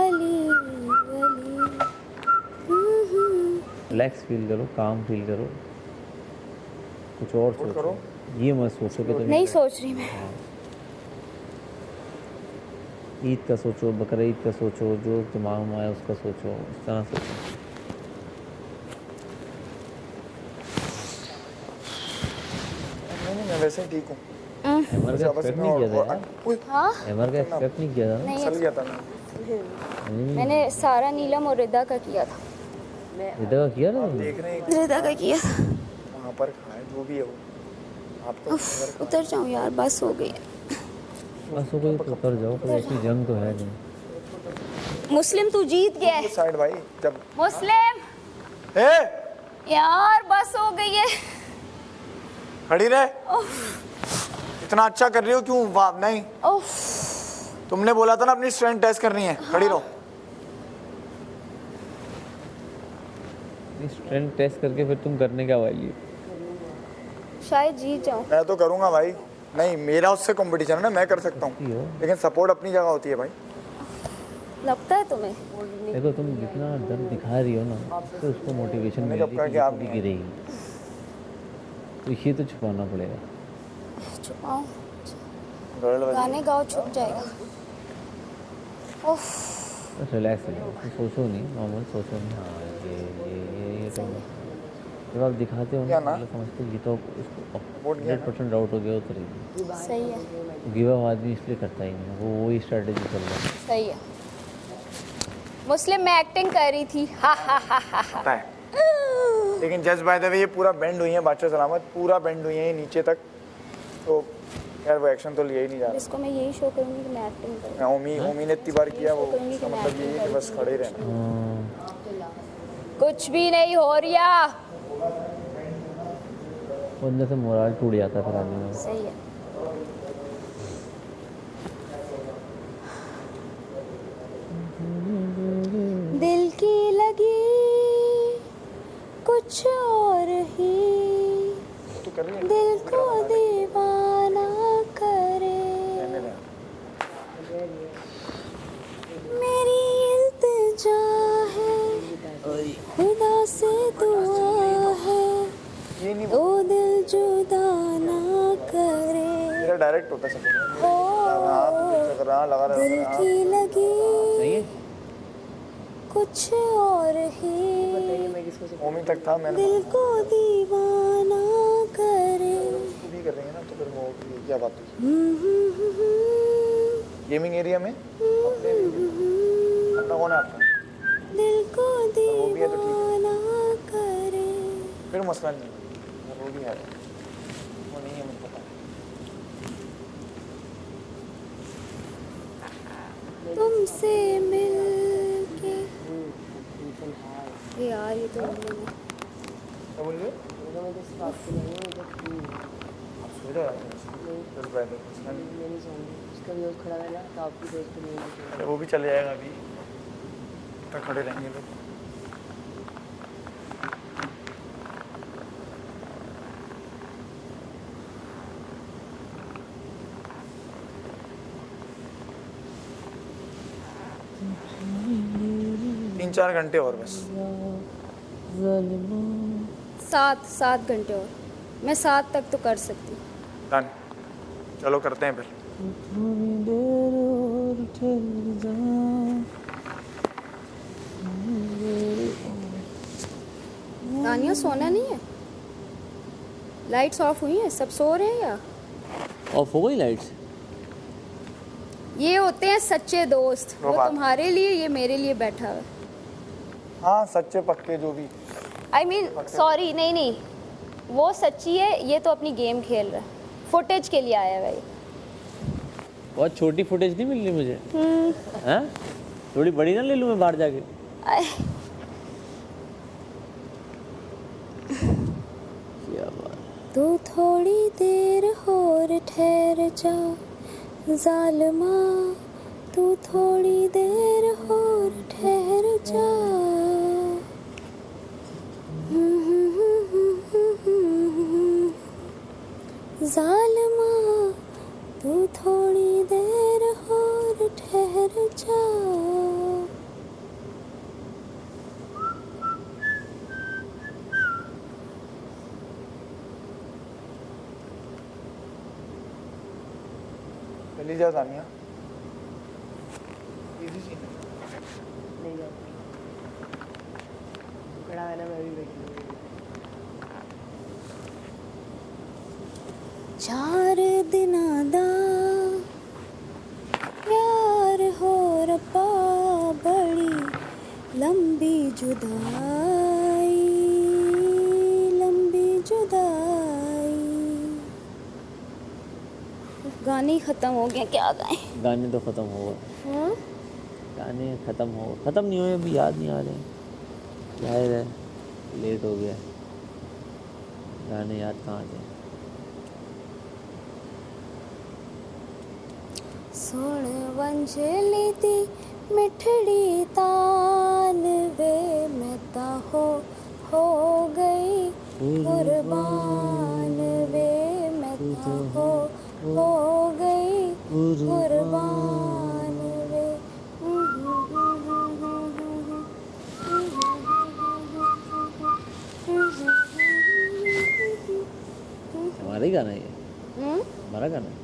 Speaker 4: अली अली।
Speaker 2: रिलैक्स फील करो, काम फील करो, कुछ और सोचो। ये मत सोचो कि तुम
Speaker 4: नहीं सोच रही मैं।
Speaker 2: ईद का सोचो, बकरा ईद का सोचो, जो दिमाग में आया उसका सोचो, इस तरह सोचो।
Speaker 1: मैं वैसे ही ठीक हूँ।
Speaker 2: एमर का एक्सपेक्ट नहीं किया था यार।
Speaker 4: हाँ
Speaker 2: एमर का एक्सपेक्ट नहीं किया था।
Speaker 4: नहीं,
Speaker 1: चल गया था
Speaker 4: मैंने सारा नीलम और रिदा का किया था।
Speaker 2: रिदा का किया ना तुमने?
Speaker 1: देख रहे हैं
Speaker 4: रिदा का किया था।
Speaker 1: वहाँ पर खाए जो भी है वो। आप तो
Speaker 4: उतर जाऊँ यार, बस हो गई।
Speaker 2: बस हो गई तो उतर जाओ, कोई ऐसी जंग तो है नहीं।
Speaker 4: मुस्लिम तू जीत गया है।
Speaker 1: साइड भाई जब
Speaker 4: मुस्लिम यार, बस हो गई है।
Speaker 1: खड़ी रहे। इतना अच्छा कर रही हो क्यों? वाह नहीं, तुमने बोला था ना अपनी स्ट्रेंथ टेस्ट करनी है। खड़ी रहो।
Speaker 2: स्ट्रेंथ टेस्ट करके फिर तुम करने क्या वाली हो?
Speaker 4: शायद जीत जाऊं।
Speaker 1: मैं तो करूंगा भाई। नहीं, मेरा उससे कंपटीशन है ना, मैं कर सकता हूँ, लेकिन सपोर्ट अपनी जगह होती है भाई।
Speaker 4: लगता है तुम्हें?
Speaker 2: देखो तुम जितना दम दिखा रही हो ना, तो उसको मोटिवेशन मिलेगी कि आप भी गिरेगी, तो ये तो छुपाना पड़ेगा।
Speaker 4: छुपाओ, गाने गाओ, छुप जाएगा। उफ
Speaker 2: रिलैक्स सोचो नहीं, नॉर्मल सोचो नहीं। हाँ ये तो जब आप दिखाते हो ना मतलब समझते ये तो उसको 100% डाउट हो गया उतरेगी।
Speaker 4: सही है।
Speaker 2: गिव अप आदमी इसलिए करता ही नहीं, वो वही स्ट्रेटेजी चल रहा है।
Speaker 4: सही है। मुस्लिम मैं एक्टिंग कर रही थी, हा हा हा हा
Speaker 1: पता है। लेकिन जस्ट बाय द वे ये पूरा बेंड हुई है, बादशाह सलामत पूरा बेंड हुई है नीचे तक, तो यार वो एक्शन तो लिया ही नहीं जा रहा।
Speaker 4: इसको मैं यही शो करूंगी कि मैं एक्टिंग कर रही
Speaker 1: मैं ओमी ने इतनी बार किया, वो इसका मतलब ये है कि बस खड़े रहना।
Speaker 4: हूं। कुछ भी नहीं हो रहा।
Speaker 2: अंदर से मोरल टूट जाता है फिर आदमी का।
Speaker 4: सही है। दिल की लगी कुछ और ही, दिल को दीवाना करे, मेरी इल्तिजा है खुदा से दुआ है, ओ दिल जुदा ना करे।
Speaker 1: मेरा डायरेक्ट होता सब
Speaker 4: दिल की लगी कुछ और ही,
Speaker 1: ओमी तक था, मैंने
Speaker 4: दिल को दीवाना करे।
Speaker 1: भी कर रही है ना, तो फिर वो क्या बात हुई गेमिंग एरिया में अपना कौन है आपका?
Speaker 4: दिल को
Speaker 1: वो भी है तो
Speaker 4: दीवाना करे।
Speaker 1: फिर मसला नहीं है, वो भी है, वो नहीं है मुझे पता।
Speaker 4: तुमसे मिलके यार ये तो
Speaker 1: क्या बोल रहे हो? आप सो रहे हो? वो भी चले जाएगा अभी तक, खड़े रहेंगे लोग। तीन 4 घंटे और बस।
Speaker 4: 7 घंटे और, मैं 7 तक तो कर सकती हूँ।
Speaker 1: डन, चलो करते हैं फिर।
Speaker 4: तानिया सोना नहीं है? लाइट्स ऑफ हुई हैं, सब सो रहे हैं या
Speaker 2: ऑफ हो गई लाइट्स?
Speaker 4: ये होते हैं सच्चे दोस्त, वो तुम्हारे लिए, ये मेरे लिए बैठा है।
Speaker 1: हाँ सच्चे पक्के जो भी।
Speaker 4: आई मीन सॉरी, नहीं वो सच्ची है, ये तो अपनी गेम खेल रहा है, फुटेज के लिए आया है भाई।
Speaker 2: बहुत छोटी फुटेज नहीं मिल रही मुझे। हैं? थोड़ी बड़ी ना ले लूँ मैं बाहर जाके? क्या बात।
Speaker 4: तू थोड़ी देर और ठहर जा ज़ालिमा, तू थोड़ी देर और ठहर जा। ज़ालिमा तू थोड़ी देर और ठहर जा।
Speaker 1: चली जा तानिया, इजी सी
Speaker 9: नहीं जाती, खड़ा है ना, मैं भी बैठी हूँ।
Speaker 4: 4 दिनां दा प्यार हो रब्बा, बड़ी लंबी जुदाई, लंबी जुदाई। गाने खत्म हो गए, क्या गाएं?
Speaker 2: गाने तो खत्म हो गए। गाने खत्म नहीं हुए, अभी याद नहीं आ रहे। जाहिर है लेट हो गया, गाने याद कहाँ थे।
Speaker 4: सुन वंजली दी मिठड़ी तान वे, मैं ता हो गई कुर्बान वे, मैं ता हो गई कुर्बान वे।
Speaker 2: हमारा ही गाना है ये? हमारा गाना है?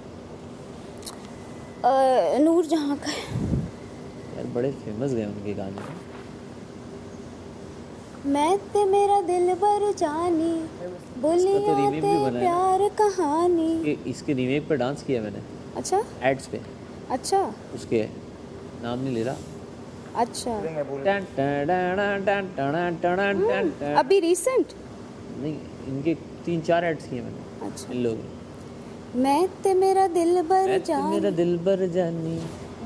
Speaker 4: नूर जहाँ का है।
Speaker 2: यार बड़े फेमस गए उनके गाने।
Speaker 4: मैं ते मेरा दिल बर जानी बोलिया
Speaker 2: रीमेक
Speaker 4: ते
Speaker 2: भी बना है
Speaker 4: प्यार कहानी।
Speaker 2: इसके रीमेक पर डांस किया मैंने
Speaker 4: अच्छा
Speaker 2: एड्स पे।
Speaker 4: अच्छा
Speaker 2: उसके नाम नहीं ले रहा।
Speaker 4: अच्छा
Speaker 2: टन टन टन टन टन टन।
Speaker 4: अभी रिसेंट
Speaker 2: नहीं, इनके 3-4 एड्स किए मैंने।
Speaker 4: अच्छा।
Speaker 2: इन लोगों
Speaker 4: मैं ते मेरा दिल बर
Speaker 2: ने।
Speaker 4: जानी
Speaker 2: मेरा दिल बर जानी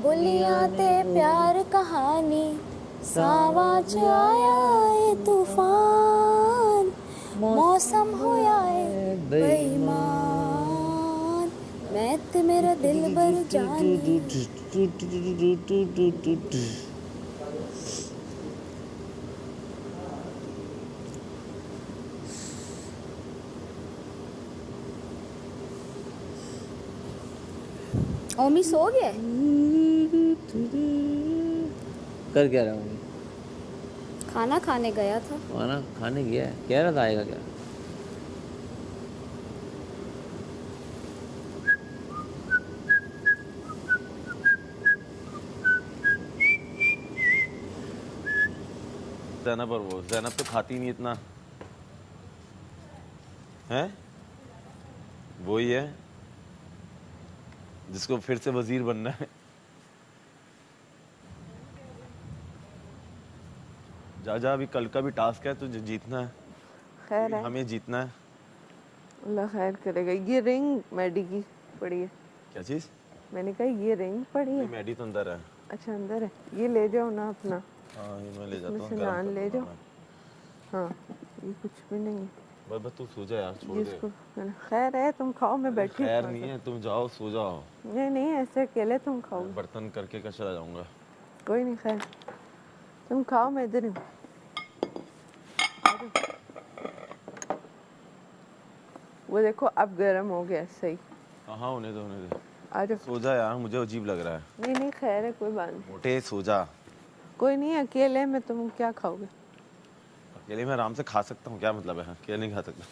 Speaker 4: बोलिया ते प्यार कहानी सावा च आया ए तूफान मौसम होया ए बेईमान। मैं ते मेरा दिल बर जानी। ओमी सो गया?
Speaker 2: कर क्या रहा हूँ?
Speaker 4: खाना खाने गया था।
Speaker 2: खाना खाने गया है, कह रहा था आएगा क्या।
Speaker 5: ज़ैनब और वो ज़ैनब तो खाती नहीं इतना है। वही है जिसको फिर से वजीर बनना है। जा जा, अभी कल का भी टास्क है, तुझे जीतना है।
Speaker 7: खैर है,
Speaker 5: हमें जीतना है।
Speaker 7: अल्लाह खैर करेगा। ये रिंग मैडी की पड़ी है।
Speaker 5: क्या चीज?
Speaker 7: मैंने कहा ये रिंग पड़ी है।
Speaker 5: मैडी तो अंदर है।
Speaker 7: अच्छा अंदर है, ये ले जाओ ना अपना।
Speaker 5: हाँ ये मैं ले जाता
Speaker 7: इसमें
Speaker 5: हूँ।
Speaker 7: से नान ले जाओ। हाँ ये कुछ भी नहीं है।
Speaker 5: बस तू सो जा यार, छोड़ दे।
Speaker 7: इसको खैर है, तुम खाओ, मैं बैठी हूँ।
Speaker 5: खैर नहीं है, तुम जाओ सो जाओ।
Speaker 7: नहीं नहीं, ऐसे अकेले तुम खाओ।
Speaker 5: बर्तन करके का चला जाऊंगा।
Speaker 7: कोई नहीं, खैर तुम खाओ, मैं इधर हूँ। वो देखो अब गर्म हो गया सही।
Speaker 5: हाँ होने दो होने दो।
Speaker 7: आ जाओ
Speaker 5: सो जा यार, मुझे अजीब लग रहा है।
Speaker 7: नहीं नहीं खैर है, कोई बात नहीं।
Speaker 5: मोटे सो जा।
Speaker 7: कोई नहीं, अकेले में तुम क्या खाओगे?
Speaker 5: अकेले में आराम से खा सकता हूँ, क्या मतलब है? अकेले नहीं खा सकता।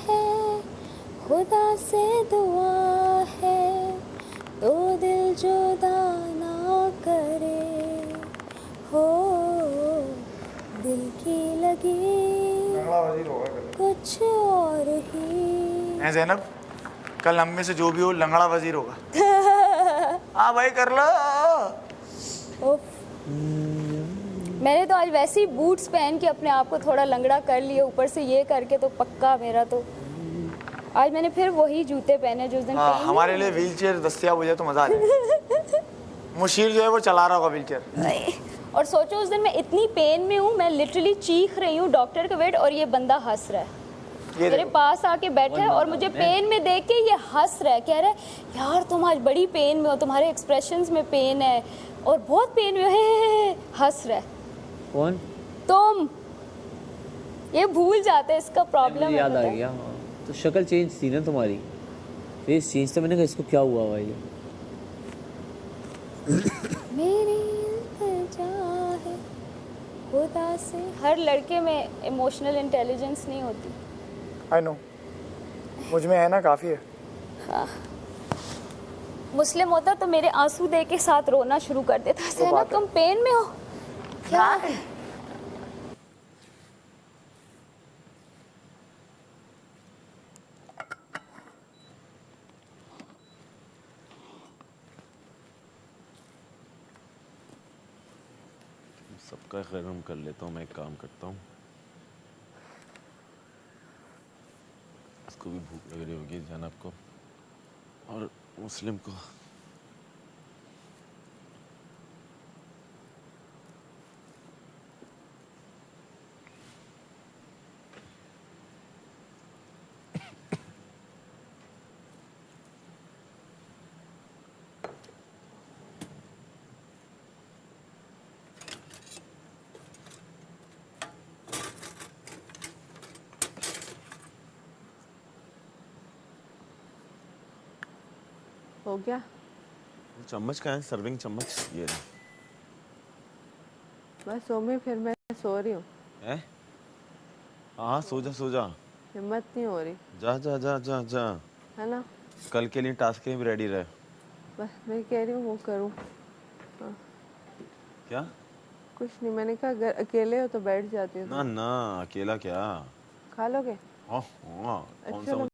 Speaker 4: है खुदा से दुआ है तो दिल जुदा ना करे हो दिल की लगी कुछ और ही।
Speaker 1: ज़ैनब कल हम में से जो भी हो लंगड़ा वजीर होगा। हाँ भाई कर लो।
Speaker 4: मैंने तो आज वैसे ही बूट्स पहन के अपने आप को थोड़ा लंगड़ा कर लिया, ऊपर से ये करके तो पक्का मेरा तो। आज मैंने फिर वही जूते पहने जो उस दिन
Speaker 1: हमारे लिए व्हील चेयर दस्तियाब हो जाए तो मजा आ जाए। मुशीर जो है वो चला रहा होगा व्हील चेयर।
Speaker 4: और सोचो उस दिन मैं इतनी पेन में हूँ, मैं लिटरली चीख रही हूँ डॉक्टर का वेट, और ये बंदा हंस रहा है मेरे पास आके बैठा है और मुझे पेन में देख के ये हंस रहा है, कह रहा है यार तुम आज बड़ी पेन में हो, तुम्हारे एक्सप्रेशंस में पेन है और बहुत पेन में हो, हे हंस रहा है।
Speaker 2: कौन?
Speaker 4: तुम ये भूल जाते हैं, इसका प्रॉब्लम है।
Speaker 2: याद आ गया। तो शक्ल चेंज थी ना तुम्हारी, फेस चेंज था। मैंने कहा इसको क्या हुआ भाई।
Speaker 4: मेरी इल्तिजा है खुदा से। हर लड़के में इमोशनल इंटेलिजेंस नहीं होती।
Speaker 1: आई नो, मुझ में है ना, काफी है।
Speaker 4: हाँ। मुस्लिम होता तो मेरे आंसू दे के साथ रोना शुरू कर देता। ज़ैनब तुम पेन में हो क्या?
Speaker 5: सबका खैरम कर लेता हूँ। मैं एक काम करता हूँ, इसको भी भूख लग रही होगी ज़ैनब को और मुस्लिम को।
Speaker 7: हो गया?
Speaker 5: चम्मच का है, सर्विंग चम्मच ये रहा।
Speaker 7: बस सोमी, फिर मैं सो रही हूँ।
Speaker 5: है? हाँ सो जा सो जा।
Speaker 7: हिम्मत नहीं हो रही।
Speaker 5: जा जा जा जा जा।
Speaker 7: है ना?
Speaker 5: कल के लिए टास्क भी रेडी रहे।
Speaker 7: बस मैं कह रही हूँ वो करूँ।
Speaker 5: क्या?
Speaker 7: कुछ नहीं, मैंने कहा अगर अकेले हो तो बैठ जाती हो।
Speaker 5: ना ना, अकेला क्या?
Speaker 7: खा लोगे?
Speaker 5: हाँ, कौन सा